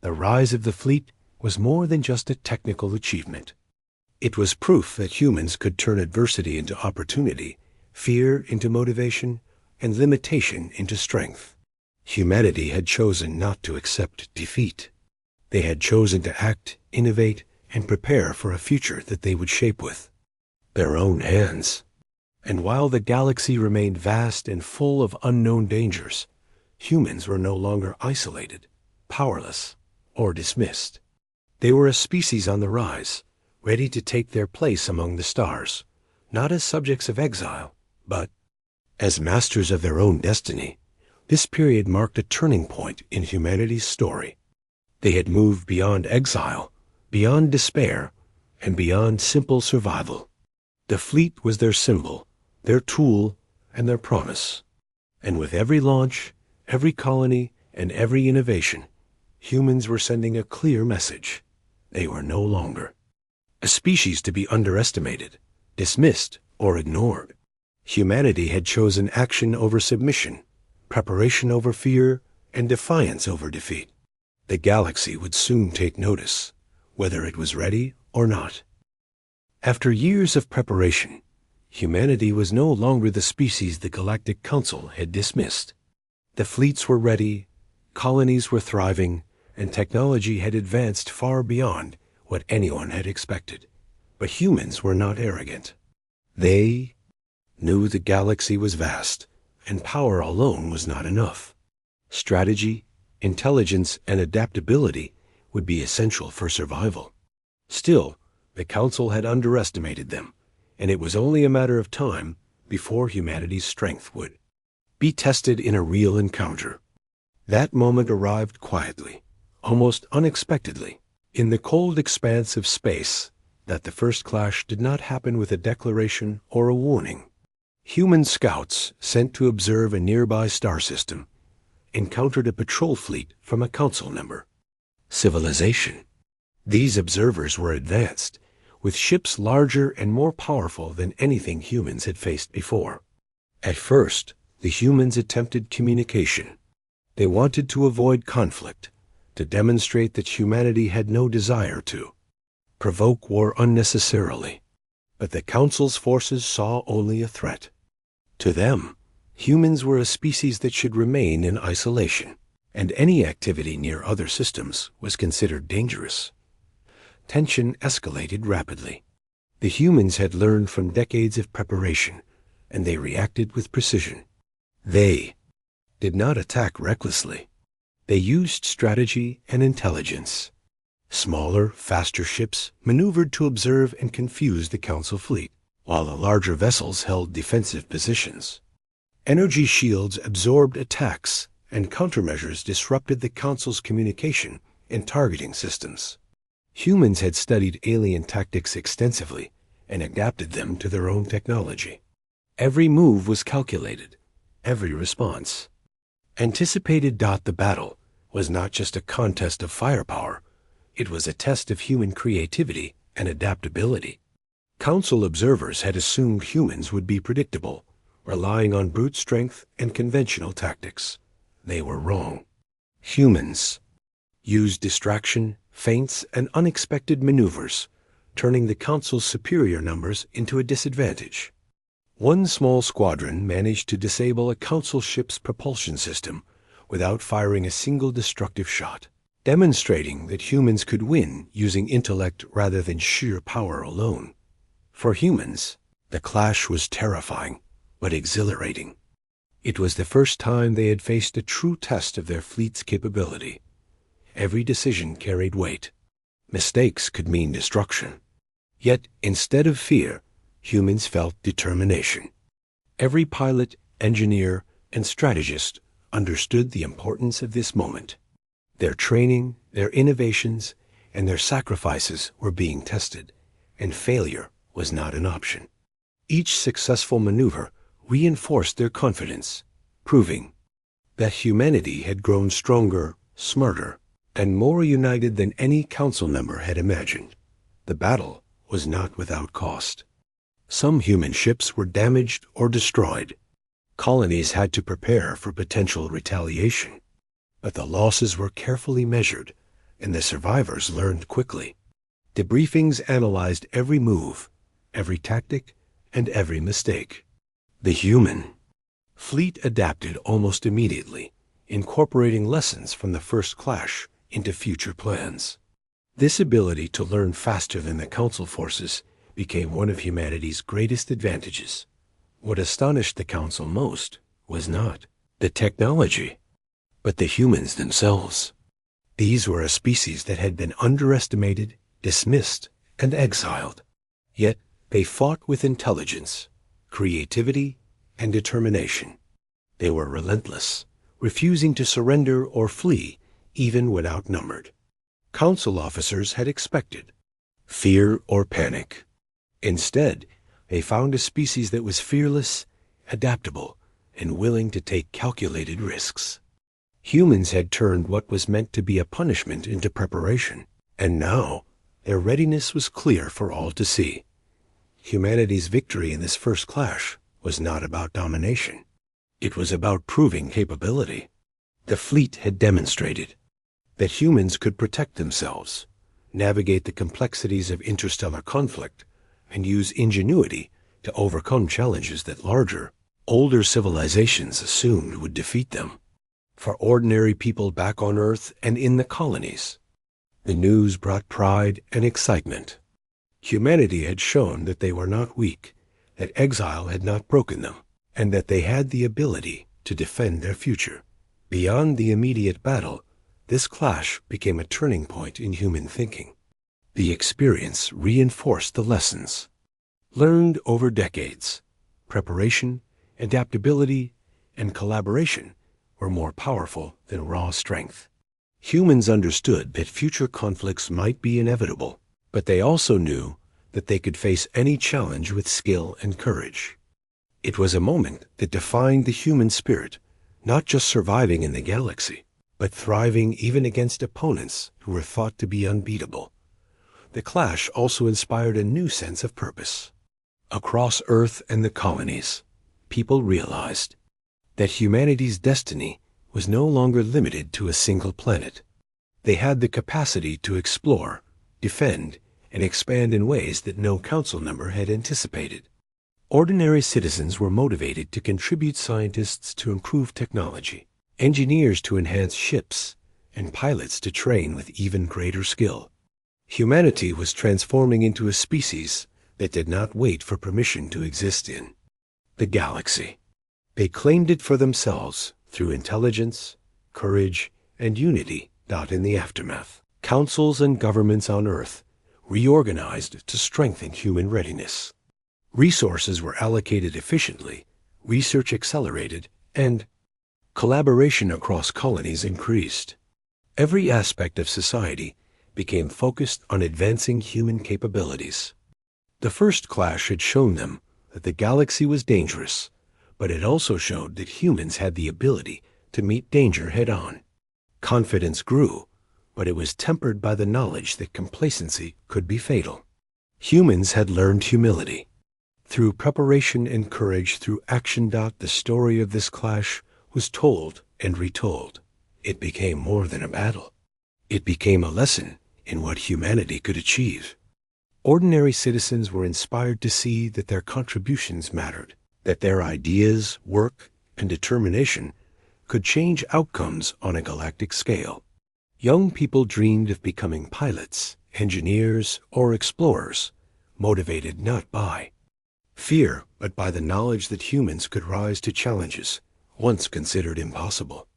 The rise of the fleet was more than just a technical achievement. It was proof that humans could turn adversity into opportunity, fear into motivation, and limitation into strength. Humanity had chosen not to accept defeat. They had chosen to act, innovate, and prepare for a future that they would shape with their own hands. And while the galaxy remained vast and full of unknown dangers, humans were no longer isolated, powerless, or dismissed. They were a species on the rise, ready to take their place among the stars, not as subjects of exile, but as masters of their own destiny. This period marked a turning point in humanity's story. They had moved beyond exile, beyond despair, and beyond simple survival. The fleet was their symbol, their tool, and their promise. And with every launch, every colony, and every innovation, humans were sending a clear message. They were no longer a species to be underestimated, dismissed, or ignored. Humanity had chosen action over submission, preparation over fear, and defiance over defeat. The galaxy would soon take notice, whether it was ready or not. After years of preparation, humanity was no longer the species the Galactic Council had dismissed. The fleets were ready, colonies were thriving, and technology had advanced far beyond what anyone had expected. But humans were not arrogant. They knew the galaxy was vast, and power alone was not enough. Strategy, intelligence, and adaptability would be essential for survival. Still, the Council had underestimated them, and it was only a matter of time before humanity's strength would be tested in a real encounter. That moment arrived quietly, almost unexpectedly, in the cold expanse of space. That the first clash did not happen with a declaration or a warning. Human scouts sent to observe a nearby star system encountered a patrol fleet from a council member civilization. These observers were advanced, with ships larger and more powerful than anything humans had faced before. At first, the humans attempted communication. They wanted to avoid conflict, to demonstrate that humanity had no desire to provoke war unnecessarily. But the Council's forces saw only a threat. To them, humans were a species that should remain in isolation, and any activity near other systems was considered dangerous. Tension escalated rapidly. The humans had learned from decades of preparation, and they reacted with precision. They did not attack recklessly. They used strategy and intelligence. Smaller, faster ships maneuvered to observe and confuse the Council fleet, while the larger vessels held defensive positions. Energy shields absorbed attacks, and countermeasures disrupted the Council's communication and targeting systems. Humans had studied alien tactics extensively and adapted them to their own technology. Every move was calculated, every response anticipated. The battle was not just a contest of firepower, it was a test of human creativity and adaptability. Council observers had assumed humans would be predictable, relying on brute strength and conventional tactics. They were wrong. Humans used distraction, feints, and unexpected maneuvers, turning the Council's superior numbers into a disadvantage. One small squadron managed to disable a Council ship's propulsion system without firing a single destructive shot, demonstrating that humans could win using intellect rather than sheer power alone. For humans, the clash was terrifying, but exhilarating. It was the first time they had faced a true test of their fleet's capability. Every decision carried weight. Mistakes could mean destruction. Yet, instead of fear, humans felt determination. Every pilot, engineer, and strategist understood the importance of this moment. Their training, their innovations, and their sacrifices were being tested, and failure was not an option. Each successful maneuver reinforced their confidence, proving that humanity had grown stronger, smarter, and more united than any Council member had imagined. The battle was not without cost. Some human ships were damaged or destroyed. Colonies had to prepare for potential retaliation. But the losses were carefully measured, and the survivors learned quickly. Debriefings analyzed every move, every tactic, and every mistake. The human fleet adapted almost immediately, incorporating lessons from the first clash into future plans. This ability to learn faster than the Council forces became one of humanity's greatest advantages. What astonished the Council most was not the technology, but the humans themselves. These were a species that had been underestimated, dismissed, and exiled. Yet they fought with intelligence, creativity, and determination. They were relentless, refusing to surrender or flee even when outnumbered. Council officers had expected fear or panic. Instead, they found a species that was fearless, adaptable, and willing to take calculated risks. Humans had turned what was meant to be a punishment into preparation, and now their readiness was clear for all to see. Humanity's victory in this first clash was not about domination. It was about proving capability. The fleet had demonstrated that humans could protect themselves, navigate the complexities of interstellar conflict, and use ingenuity to overcome challenges that larger, older civilizations assumed would defeat them. For ordinary people back on Earth and in the colonies, the news brought pride and excitement. Humanity had shown that they were not weak, that exile had not broken them, and that they had the ability to defend their future. Beyond the immediate battle, this clash became a turning point in human thinking. The experience reinforced the lessons learned over decades. Preparation, adaptability, and collaboration were more powerful than raw strength. Humans understood that future conflicts might be inevitable, but they also knew that they could face any challenge with skill and courage. It was a moment that defined the human spirit, not just surviving in the galaxy, but thriving even against opponents who were thought to be unbeatable. The clash also inspired a new sense of purpose. Across Earth and the colonies, people realized that humanity's destiny was no longer limited to a single planet. They had the capacity to explore, defend, and expand in ways that no Council member had anticipated. Ordinary citizens were motivated to contribute, scientists to improve technology, engineers to enhance ships, and pilots to train with even greater skill. Humanity was transforming into a species that did not wait for permission to exist in the galaxy. They claimed it for themselves through intelligence, courage, and unity. In the aftermath, Councils and governments on Earth reorganized to strengthen human readiness. Resources were allocated efficiently, research accelerated, and collaboration across colonies increased. Every aspect of society became focused on advancing human capabilities. The first clash had shown them that the galaxy was dangerous, but it also showed that humans had the ability to meet danger head-on. Confidence grew, but it was tempered by the knowledge that complacency could be fatal. Humans had learned humility. Through preparation and courage, through action. The story of this clash was told and retold. It became more than a battle. It became a lesson in what humanity could achieve. Ordinary citizens were inspired to see that their contributions mattered, that their ideas, work, and determination could change outcomes on a galactic scale. Young people dreamed of becoming pilots, engineers, or explorers, motivated not by fear, but by the knowledge that humans could rise to challenges once considered impossible.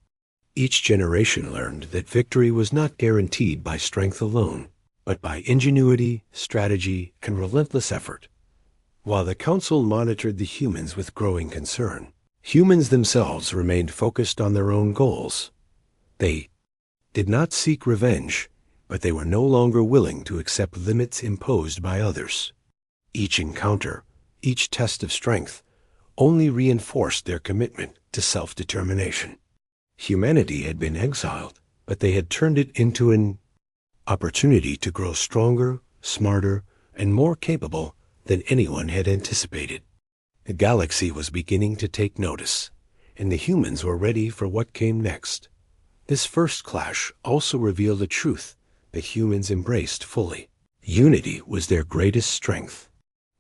Each generation learned that victory was not guaranteed by strength alone, but by ingenuity, strategy, and relentless effort. While the Council monitored the humans with growing concern, humans themselves remained focused on their own goals. They did not seek revenge, but they were no longer willing to accept limits imposed by others. Each encounter, each test of strength, only reinforced their commitment to self-determination. Humanity had been exiled, but they had turned it into an opportunity to grow stronger, smarter, and more capable than anyone had anticipated. The galaxy was beginning to take notice, and the humans were ready for what came next. This first clash also revealed a truth that humans embraced fully. Unity was their greatest strength.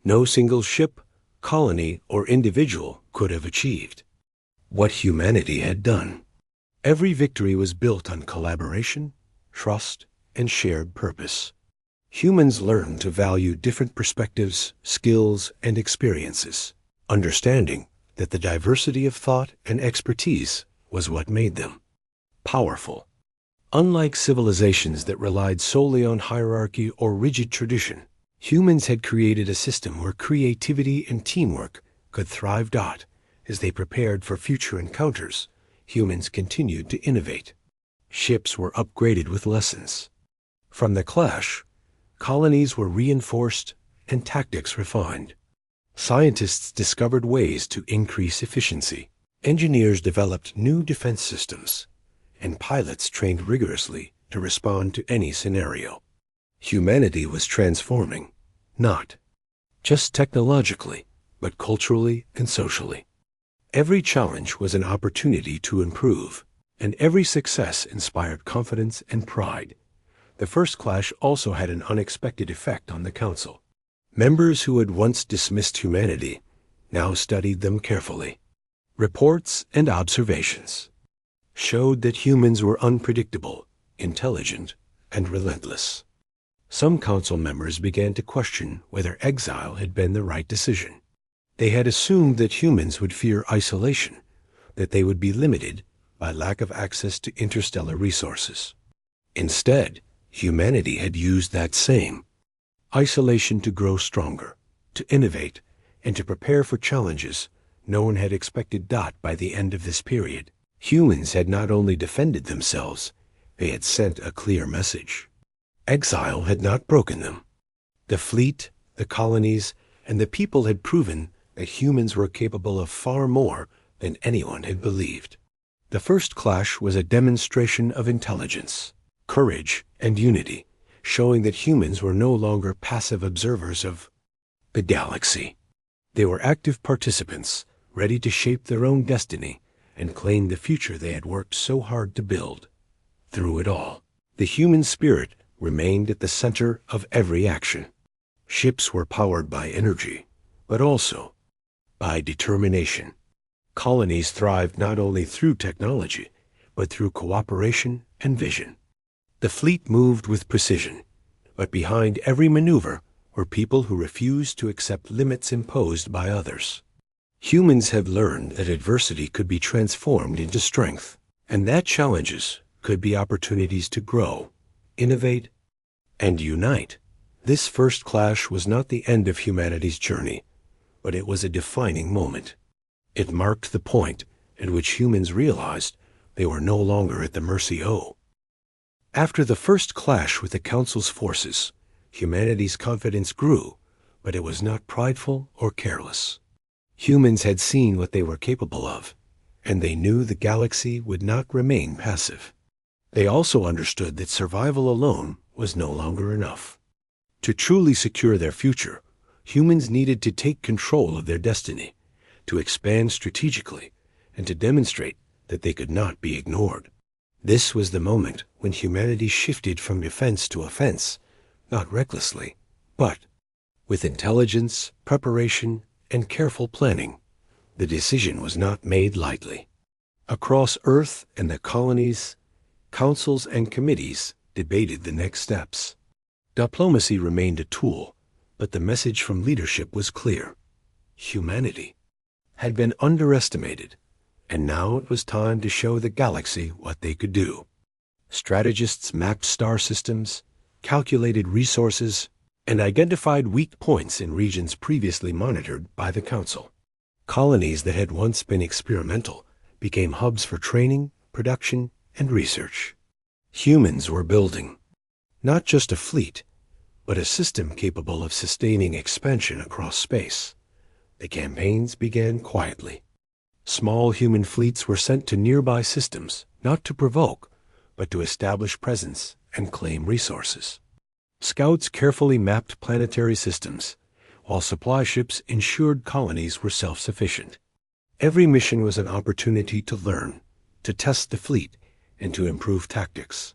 No single ship, colony, or individual could have achieved what humanity had done. Every victory was built on collaboration, trust, and shared purpose. Humans learned to value different perspectives, skills, and experiences, understanding that the diversity of thought and expertise was what made them powerful. Unlike civilizations that relied solely on hierarchy or rigid tradition, humans had created a system where creativity and teamwork could thrive. As they prepared for future encounters, humans continued to innovate. Ships were upgraded with lessons. From the clash, colonies were reinforced and tactics refined. Scientists discovered ways to increase efficiency. Engineers developed new defense systems, and pilots trained rigorously to respond to any scenario. Humanity was transforming, not just technologically, but culturally and socially. Every challenge was an opportunity to improve, and every success inspired confidence and pride. The first clash also had an unexpected effect on the Council. Members who had once dismissed humanity now studied them carefully. Reports and observations showed that humans were unpredictable, intelligent, and relentless. Some Council members began to question whether exile had been the right decision. They had assumed that humans would fear isolation, that they would be limited by lack of access to interstellar resources. Instead, humanity had used that same isolation to grow stronger, to innovate, and to prepare for challenges no one had expected. By the end of this period, humans had not only defended themselves, they had sent a clear message. Exile had not broken them. The fleet, the colonies, and the people had proven that humans were capable of far more than anyone had believed. The first clash was a demonstration of intelligence, courage, and unity, showing that humans were no longer passive observers of the galaxy. They were active participants, ready to shape their own destiny and claim the future they had worked so hard to build. Through it all, the human spirit remained at the center of every action. Ships were powered by energy, but also by determination. Colonies thrived not only through technology, but through cooperation and vision. The fleet moved with precision, but behind every maneuver were people who refused to accept limits imposed by others. Humans have learned that adversity could be transformed into strength, and that challenges could be opportunities to grow, innovate, and unite. This first clash was not the end of humanity's journey, but it was a defining moment. It marked the point at which humans realized they were no longer at the mercy of. After the first clash with the Council's forces, humanity's confidence grew, but it was not prideful or careless. Humans had seen what they were capable of, and they knew the galaxy would not remain passive. They also understood that survival alone was no longer enough. To truly secure their future, humans needed to take control of their destiny, to expand strategically, and to demonstrate that they could not be ignored. This was the moment when humanity shifted from defense to offense, not recklessly, but with intelligence, preparation, and careful planning. The decision was not made lightly. Across Earth and the colonies, councils and committees debated the next steps. Diplomacy remained a tool, but the message from leadership was clear. Humanity had been underestimated, and now it was time to show the galaxy what they could do. Strategists mapped star systems, calculated resources, and identified weak points in regions previously monitored by the Council. Colonies that had once been experimental became hubs for training, production, and research. Humans were building not just a fleet, but a system capable of sustaining expansion across space. The campaigns began quietly. Small human fleets were sent to nearby systems, not to provoke, but to establish presence and claim resources. Scouts carefully mapped planetary systems, while supply ships ensured colonies were self-sufficient. Every mission was an opportunity to learn, to test the fleet, and to improve tactics.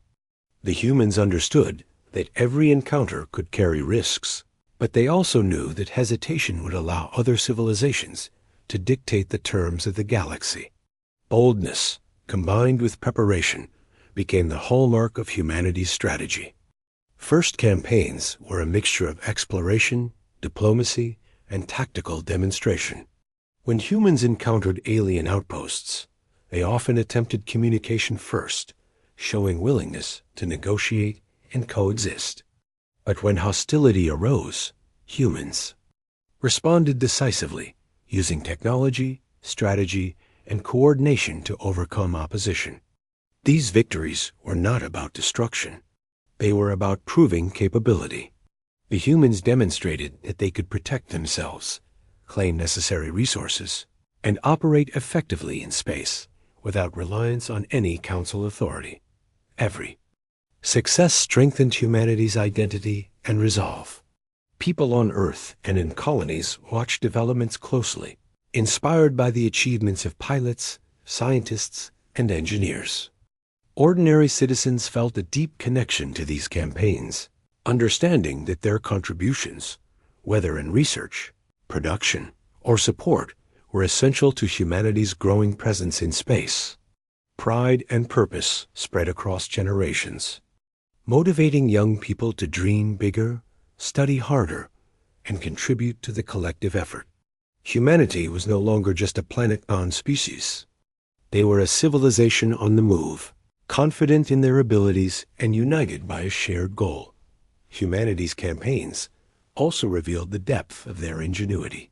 The humans understood that every encounter could carry risks, but they also knew that hesitation would allow other civilizations to dictate the terms of the galaxy. Boldness, combined with preparation, became the hallmark of humanity's strategy. First campaigns were a mixture of exploration, diplomacy, and tactical demonstration. When humans encountered alien outposts, they often attempted communication first, showing willingness to negotiate and coexist. But when hostility arose, humans responded decisively, using technology, strategy, and coordination to overcome opposition. These victories were not about destruction. They were about proving capability. The humans demonstrated that they could protect themselves, claim necessary resources, and operate effectively in space without reliance on any council authority. Every success strengthened humanity's identity and resolve. People on Earth and in colonies watched developments closely, inspired by the achievements of pilots, scientists, and engineers. Ordinary citizens felt a deep connection to these campaigns, understanding that their contributions, whether in research, production, or support, were essential to humanity's growing presence in space. Pride and purpose spread across generations, motivating young people to dream bigger, study harder, and contribute to the collective effort. Humanity was no longer just a planet-bound species. They were a civilization on the move, confident in their abilities and united by a shared goal. Humanity's campaigns also revealed the depth of their ingenuity.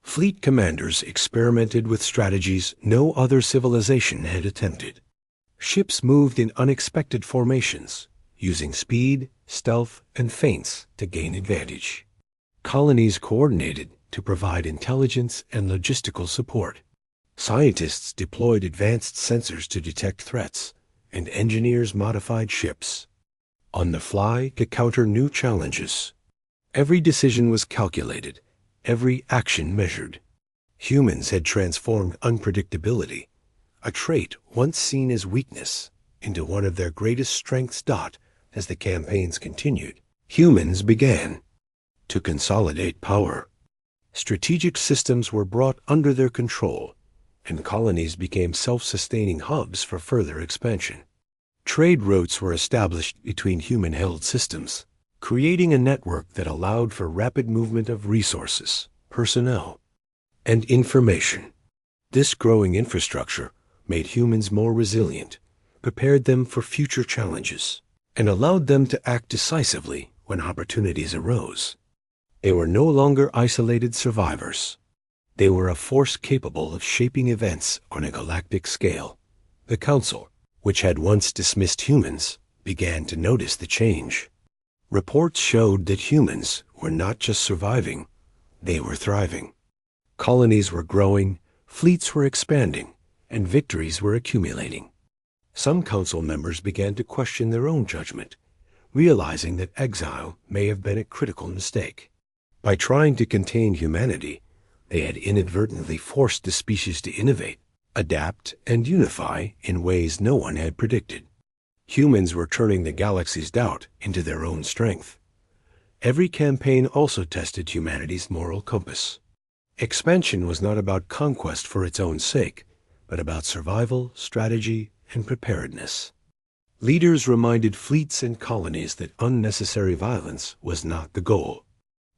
Fleet commanders experimented with strategies no other civilization had attempted. Ships moved in unexpected formations, using speed, stealth, and feints to gain advantage. Colonies coordinated to provide intelligence and logistical support. Scientists deployed advanced sensors to detect threats, and engineers modified ships on the fly to counter new challenges. Every decision was calculated, every action measured. Humans had transformed unpredictability, a trait once seen as weakness, into one of their greatest strengths. As the campaigns continued, humans began to consolidate power. Strategic systems were brought under their control, and colonies became self-sustaining hubs for further expansion. Trade routes were established between human-held systems, creating a network that allowed for rapid movement of resources, personnel, and information. This growing infrastructure made humans more resilient, prepared them for future challenges, and allowed them to act decisively when opportunities arose. They were no longer isolated survivors. They were a force capable of shaping events on a galactic scale. The Council, which had once dismissed humans, began to notice the change. Reports showed that humans were not just surviving, they were thriving. Colonies were growing, fleets were expanding, and victories were accumulating. Some council members began to question their own judgment, realizing that exile may have been a critical mistake. By trying to contain humanity, they had inadvertently forced the species to innovate, adapt, and unify in ways no one had predicted. Humans were turning the galaxy's doubt into their own strength. Every campaign also tested humanity's moral compass. Expansion was not about conquest for its own sake, but about survival, strategy, and preparedness. Leaders reminded fleets and colonies that unnecessary violence was not the goal.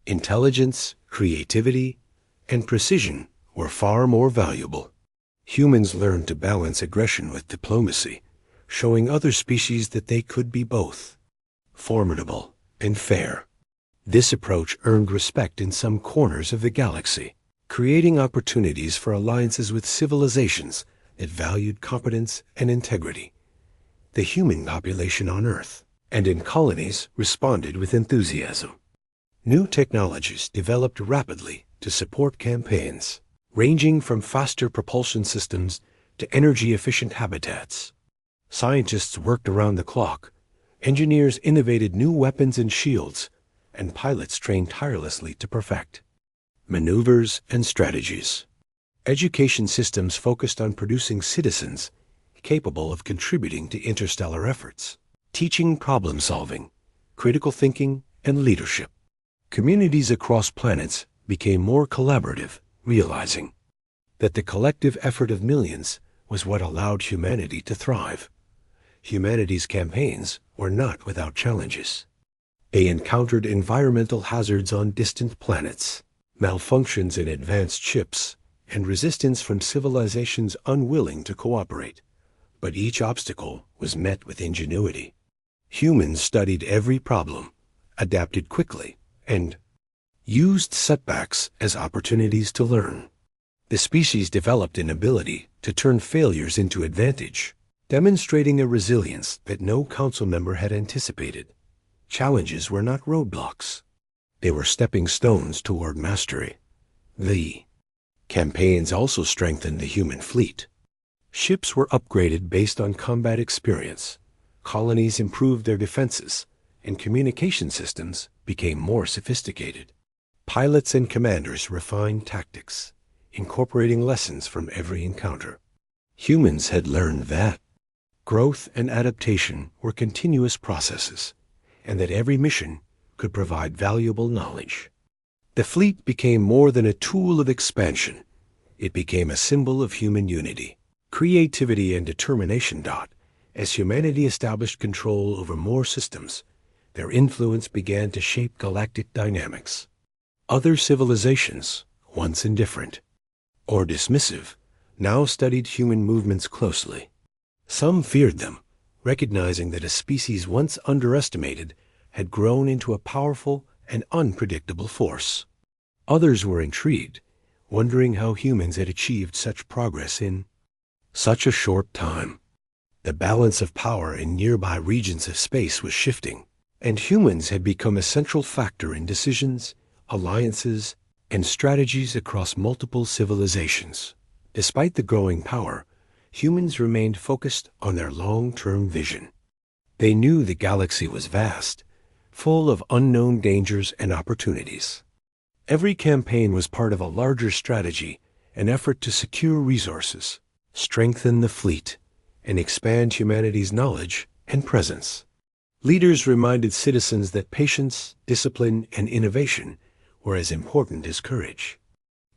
Intelligence, creativity, and precision were far more valuable. Humans learned to balance aggression with diplomacy, showing other species that they could be both formidable and fair. This approach earned respect in some corners of the galaxy, creating opportunities for alliances with civilizations that valued competence and integrity. The human population on Earth and in colonies responded with enthusiasm. New technologies developed rapidly to support campaigns, ranging from faster propulsion systems to energy-efficient habitats. Scientists worked around the clock, engineers innovated new weapons and shields, and pilots trained tirelessly to perfect maneuvers and strategies. Education systems focused on producing citizens capable of contributing to interstellar efforts, teaching problem-solving, critical thinking, and leadership. Communities across planets became more collaborative, realizing that the collective effort of millions was what allowed humanity to thrive. Humanity's campaigns were not without challenges. They encountered environmental hazards on distant planets, malfunctions in advanced ships, and resistance from civilizations unwilling to cooperate. But each obstacle was met with ingenuity. Humans studied every problem, adapted quickly, and used setbacks as opportunities to learn. The species developed an ability to turn failures into advantage, demonstrating a resilience that no council member had anticipated. Challenges were not roadblocks. They were stepping stones toward mastery. The campaigns also strengthened the human fleet. Ships were upgraded based on combat experience. Colonies improved their defenses, and communication systems became more sophisticated. Pilots and commanders refined tactics, incorporating lessons from every encounter. Humans had learned that growth and adaptation were continuous processes, and that every mission could provide valuable knowledge. The fleet became more than a tool of expansion. It became a symbol of human unity, creativity, and determination. As humanity established control over more systems, their influence began to shape galactic dynamics. Other civilizations, once indifferent or dismissive, now studied human movements closely. Some feared them, recognizing that a species once underestimated had grown into a powerful and unpredictable force. Others were intrigued, wondering how humans had achieved such progress in such a short time. The balance of power in nearby regions of space was shifting, and humans had become a central factor in decisions, alliances, and strategies across multiple civilizations. Despite the growing power, humans remained focused on their long-term vision. They knew the galaxy was vast, full of unknown dangers and opportunities. Every campaign was part of a larger strategy, an effort to secure resources, strengthen the fleet, and expand humanity's knowledge and presence. Leaders reminded citizens that patience, discipline, and innovation were as important as courage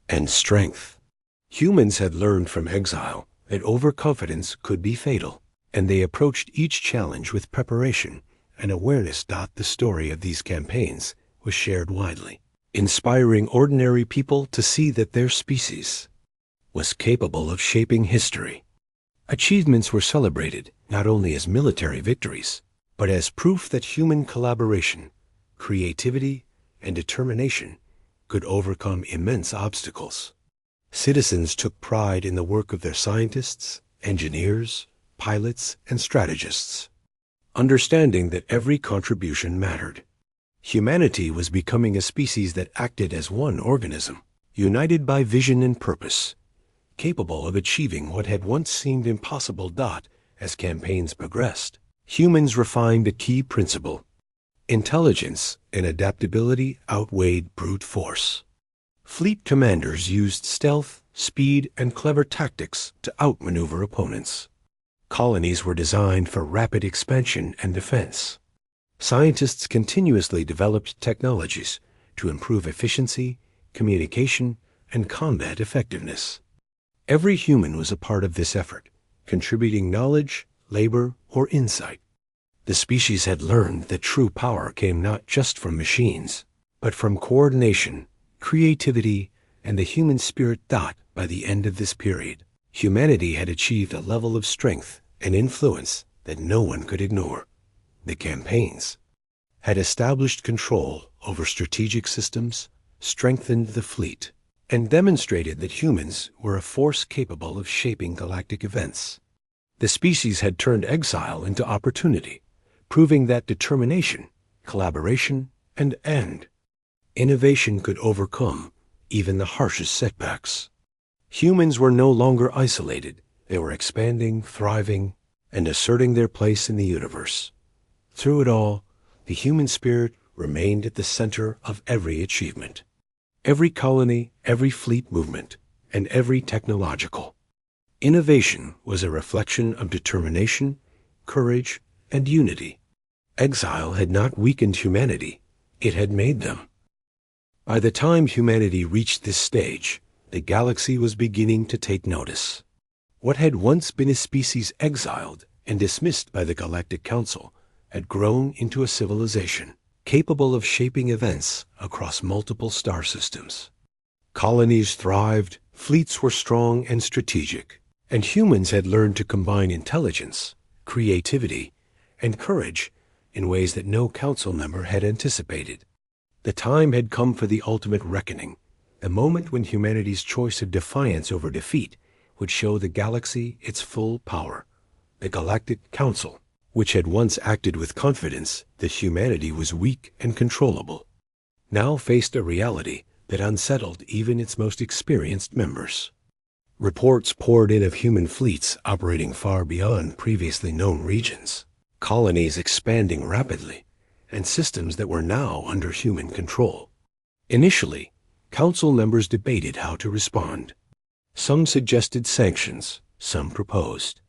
and strength. Humans had learned from exile that overconfidence could be fatal, and they approached each challenge with preparation and awareness. The story of these campaigns was shared widely, inspiring ordinary people to see that their species was capable of shaping history. Achievements were celebrated not only as military victories, but as proof that human collaboration, creativity, and determination could overcome immense obstacles. Citizens took pride in the work of their scientists, engineers, pilots, and strategists, understanding that every contribution mattered. Humanity was becoming a species that acted as one organism, united by vision and purpose, capable of achieving what had once seemed impossible. As campaigns progressed, humans refined a key principle: intelligence and adaptability outweighed brute force. Fleet commanders used stealth, speed, and clever tactics to outmaneuver opponents. Colonies were designed for rapid expansion and defense. Scientists continuously developed technologies to improve efficiency, communication, and combat effectiveness. Every human was a part of this effort, contributing knowledge, labor, or insight. The species had learned that true power came not just from machines, but from coordination, creativity, and the human spirit. By the end of this period, humanity had achieved a level of strength and influence that no one could ignore. The campaigns had established control over strategic systems, strengthened the fleet, and demonstrated that humans were a force capable of shaping galactic events. The species had turned exile into opportunity, proving that determination, collaboration, and innovation could overcome even the harshest setbacks. Humans were no longer isolated. They were expanding, thriving, and asserting their place in the universe. Through it all, the human spirit remained at the center of every achievement. Every colony, every fleet movement, and every technological innovation was a reflection of determination, courage, and unity. Exile had not weakened humanity, it had made them. By the time humanity reached this stage, the galaxy was beginning to take notice. What had once been a species exiled and dismissed by the Galactic Council had grown into a civilization capable of shaping events across multiple star systems. Colonies thrived, fleets were strong and strategic, and humans had learned to combine intelligence, creativity, and courage in ways that no council member had anticipated. The time had come for the ultimate reckoning, the moment when humanity's choice of defiance over defeat would show the galaxy its full power. The Galactic Council, which had once acted with confidence that humanity was weak and controllable, now faced a reality that unsettled even its most experienced members. Reports poured in of human fleets operating far beyond previously known regions, colonies expanding rapidly, and systems that were now under human control. Initially, council members debated how to respond. Some suggested sanctions, some proposed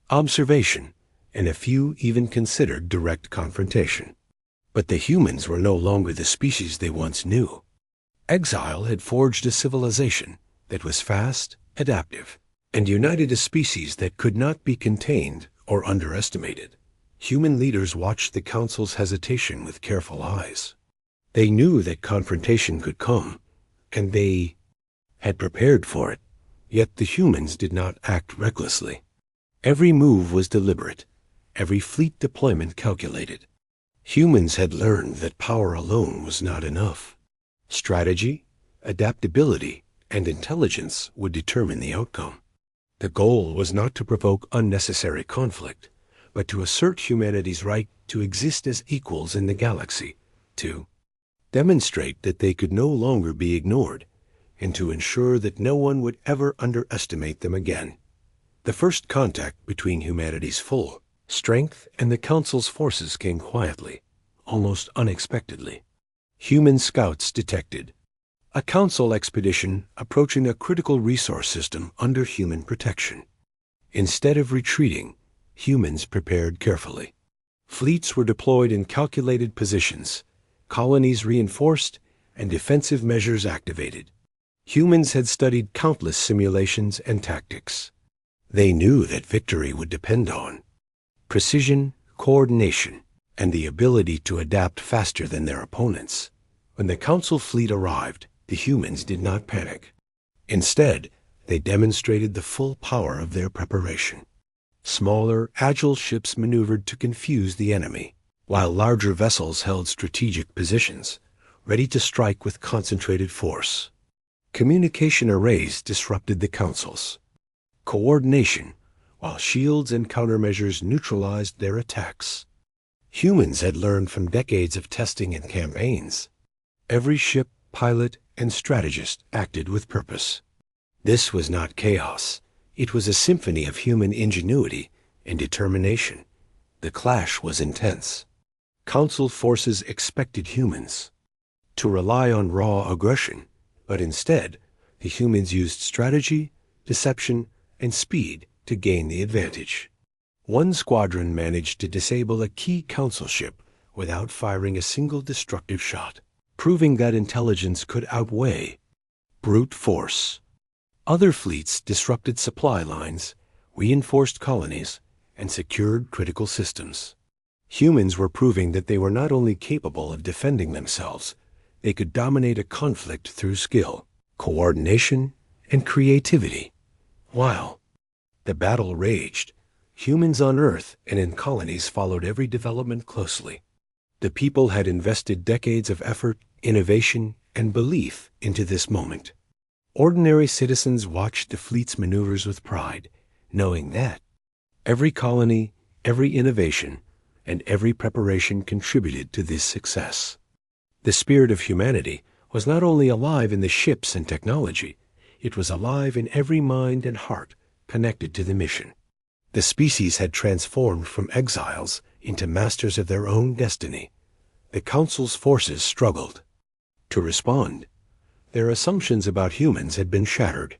observation, and a few even considered direct confrontation. But the humans were no longer the species they once knew. Exile had forged a civilization that was fast, adaptive, and united a species that could not be contained or underestimated. Human leaders watched the council's hesitation with careful eyes. They knew that confrontation could come, and they had prepared for it, yet the humans did not act recklessly. Every move was deliberate, every fleet deployment calculated. Humans had learned that power alone was not enough. Strategy, adaptability, and intelligence would determine the outcome. The goal was not to provoke unnecessary conflict, but to assert humanity's right to exist as equals in the galaxy, to demonstrate that they could no longer be ignored, and to ensure that no one would ever underestimate them again. The first contact between humanity's full strength and the Council's forces came quietly, almost unexpectedly. Human scouts detected a Council expedition approaching a critical resource system under human protection. Instead of retreating, humans prepared carefully. Fleets were deployed in calculated positions, colonies reinforced, and defensive measures activated. Humans had studied countless simulations and tactics. They knew that victory would depend on precision, coordination, and the ability to adapt faster than their opponents. When the Council fleet arrived, the humans did not panic. Instead, they demonstrated the full power of their preparation. Smaller, agile ships maneuvered to confuse the enemy, while larger vessels held strategic positions, ready to strike with concentrated force. Communication arrays disrupted the councils. Coordination, while shields and countermeasures neutralized their attacks. Humans had learned from decades of testing and campaigns. Every ship, pilot, and strategist acted with purpose. This was not chaos. It was a symphony of human ingenuity and determination. The clash was intense. Council forces expected humans to rely on raw aggression, but instead, the humans used strategy, deception, and speed to gain the advantage. One squadron managed to disable a key council ship without firing a single destructive shot, proving that intelligence could outweigh brute force. Other fleets disrupted supply lines, reinforced colonies, and secured critical systems. Humans were proving that they were not only capable of defending themselves, they could dominate a conflict through skill, coordination, and creativity. While the battle raged, humans on Earth and in colonies followed every development closely. The people had invested decades of effort, innovation, and belief into this moment. Ordinary citizens watched the fleet's maneuvers with pride, knowing that every colony, every innovation, and every preparation contributed to this success. The spirit of humanity was not only alive in the ships and technology, it was alive in every mind and heart connected to the mission. The species had transformed from exiles into masters of their own destiny. The Council's forces struggled to respond. Their assumptions about humans had been shattered.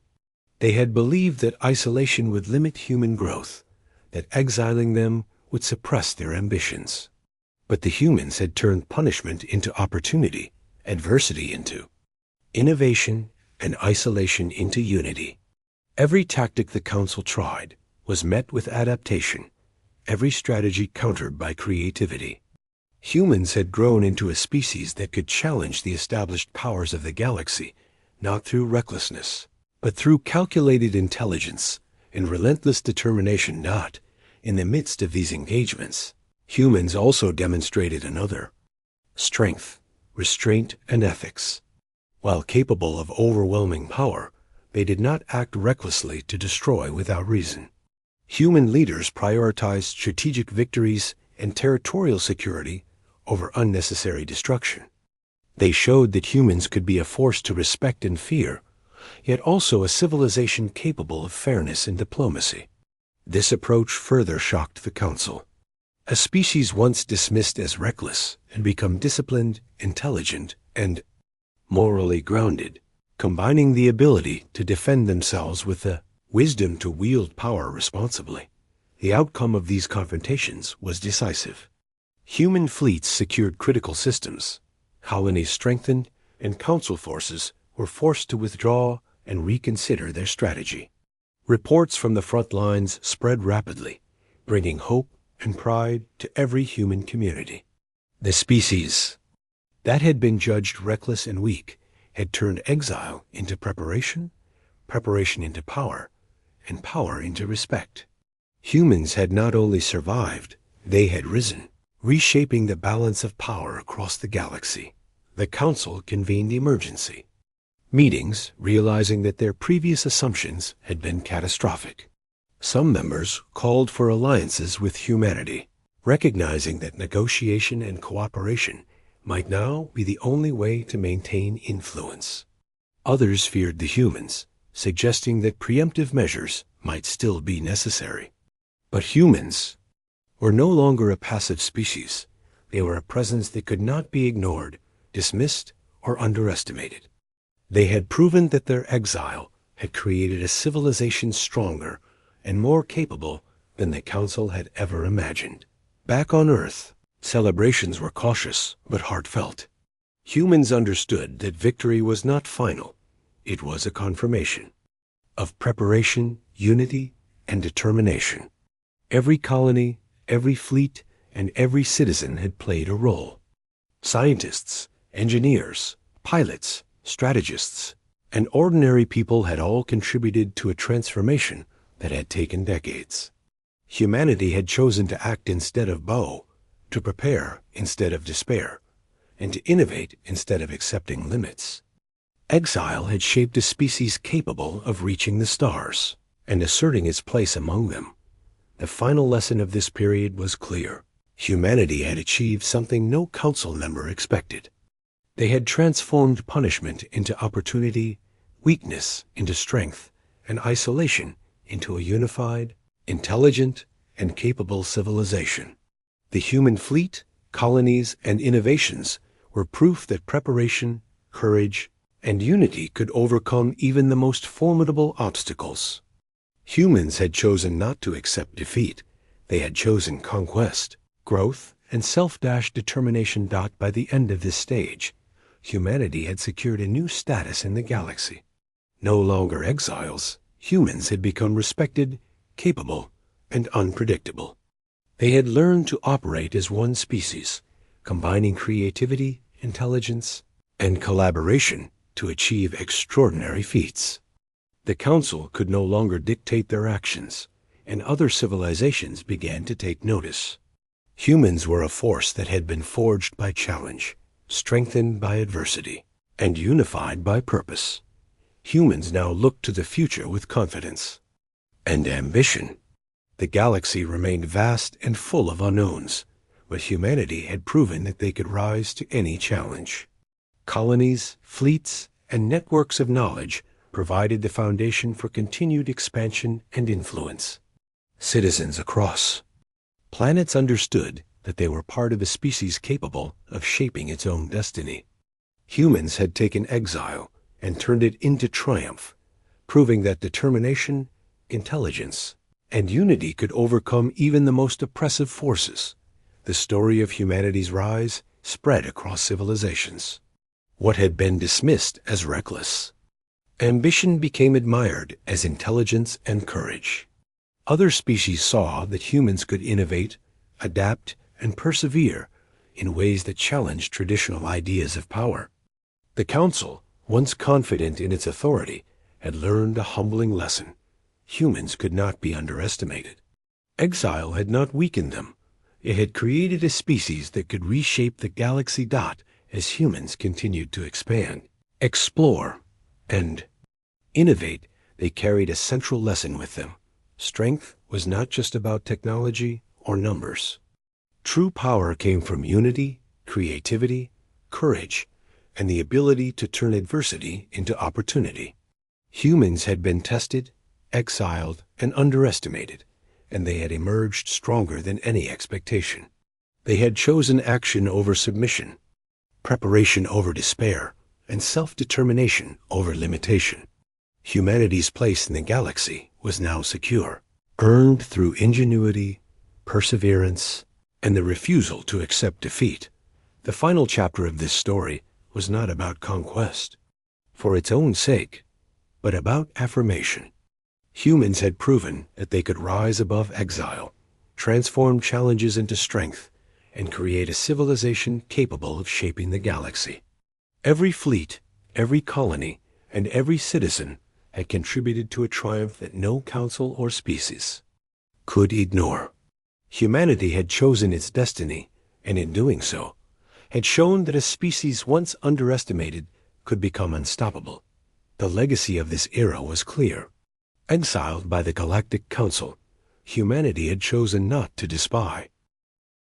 They had believed that isolation would limit human growth, that exiling them would suppress their ambitions. But the humans had turned punishment into opportunity, adversity into innovation, and isolation into unity. Every tactic the Council tried was met with adaptation, every strategy countered by creativity. Humans had grown into a species that could challenge the established powers of the galaxy, not through recklessness, but through calculated intelligence and relentless determination. Not in the midst of these engagements, humans also demonstrated another strength, restraint, and ethics. While capable of overwhelming power, they did not act recklessly to destroy without reason. Human leaders prioritized strategic victories and territorial security over unnecessary destruction. They showed that humans could be a force to respect and fear, yet also a civilization capable of fairness and diplomacy. This approach further shocked the Council. A species once dismissed as reckless had become disciplined, intelligent, and morally grounded, combining the ability to defend themselves with the wisdom to wield power responsibly. The outcome of these confrontations was decisive. Human fleets secured critical systems, colonies strengthened, and Council forces were forced to withdraw and reconsider their strategy. Reports from the front lines spread rapidly, bringing hope and pride to every human community. The species that had been judged reckless and weak had turned exile into preparation, preparation into power, and power into respect. Humans had not only survived, they had risen, reshaping the balance of power across the galaxy. The Council convened emergency meetings, realizing that their previous assumptions had been catastrophic. Some members called for alliances with humanity, recognizing that negotiation and cooperation might now be the only way to maintain influence. Others feared the humans, suggesting that preemptive measures might still be necessary. But humans were no longer a passive species. They were a presence that could not be ignored, dismissed, or underestimated. They had proven that their exile had created a civilization stronger and more capable than the Council had ever imagined. Back on Earth, celebrations were cautious but heartfelt. Humans understood that victory was not final. It was a confirmation of preparation, unity, and determination. Every colony, every fleet, and every citizen had played a role. Scientists, engineers, pilots, strategists, and ordinary people had all contributed to a transformation that had taken decades. Humanity had chosen to act instead of bow, to prepare instead of despair, and to innovate instead of accepting limits. Exile had shaped a species capable of reaching the stars and asserting its place among them. The final lesson of this period was clear. Humanity had achieved something no council member expected. They had transformed punishment into opportunity, weakness into strength, and isolation into a unified, intelligent, and capable civilization. The human fleet, colonies, and innovations were proof that preparation, courage, and unity could overcome even the most formidable obstacles. Humans had chosen not to accept defeat. They had chosen conquest, growth, and self-determination. By the end of this stage, humanity had secured a new status in the galaxy. No longer exiles, humans had become respected, capable, and unpredictable. They had learned to operate as one species, combining creativity, intelligence, and collaboration to achieve extraordinary feats. The Council could no longer dictate their actions, and other civilizations began to take notice. Humans were a force that had been forged by challenge, strengthened by adversity, and unified by purpose. Humans now looked to the future with confidence and ambition. The galaxy remained vast and full of unknowns, but humanity had proven that they could rise to any challenge. Colonies, fleets, and networks of knowledge provided the foundation for continued expansion and influence. Citizens across planets understood that they were part of a species capable of shaping its own destiny. Humans had taken exile and turned it into triumph, proving that determination, intelligence, and unity could overcome even the most oppressive forces. The story of humanity's rise spread across civilizations. What had been dismissed as reckless, ambition became admired as intelligence and courage. Other species saw that humans could innovate, adapt, and persevere in ways that challenged traditional ideas of power. The Council, once confident in its authority, had learned a humbling lesson. Humans could not be underestimated. Exile had not weakened them. It had created a species that could reshape the galaxy. As humans continued to expand, explore, and innovate, they carried a central lesson with them. Strength was not just about technology or numbers. True power came from unity, creativity, courage, and the ability to turn adversity into opportunity. Humans had been tested, exiled, and underestimated, and they had emerged stronger than any expectation. They had chosen action over submission, preparation over despair, and self-determination over limitation. Humanity's place in the galaxy was now secure, earned through ingenuity, perseverance, and the refusal to accept defeat. The final chapter of this story was not about conquest, for its own sake, but about affirmation. Humans had proven that they could rise above exile, transform challenges into strength, and create a civilization capable of shaping the galaxy. Every fleet, every colony, and every citizen had contributed to a triumph that no council or species could ignore. Humanity had chosen its destiny, and in doing so, had shown that a species once underestimated could become unstoppable. The legacy of this era was clear. Exiled by the Galactic Council, humanity had chosen not to despise.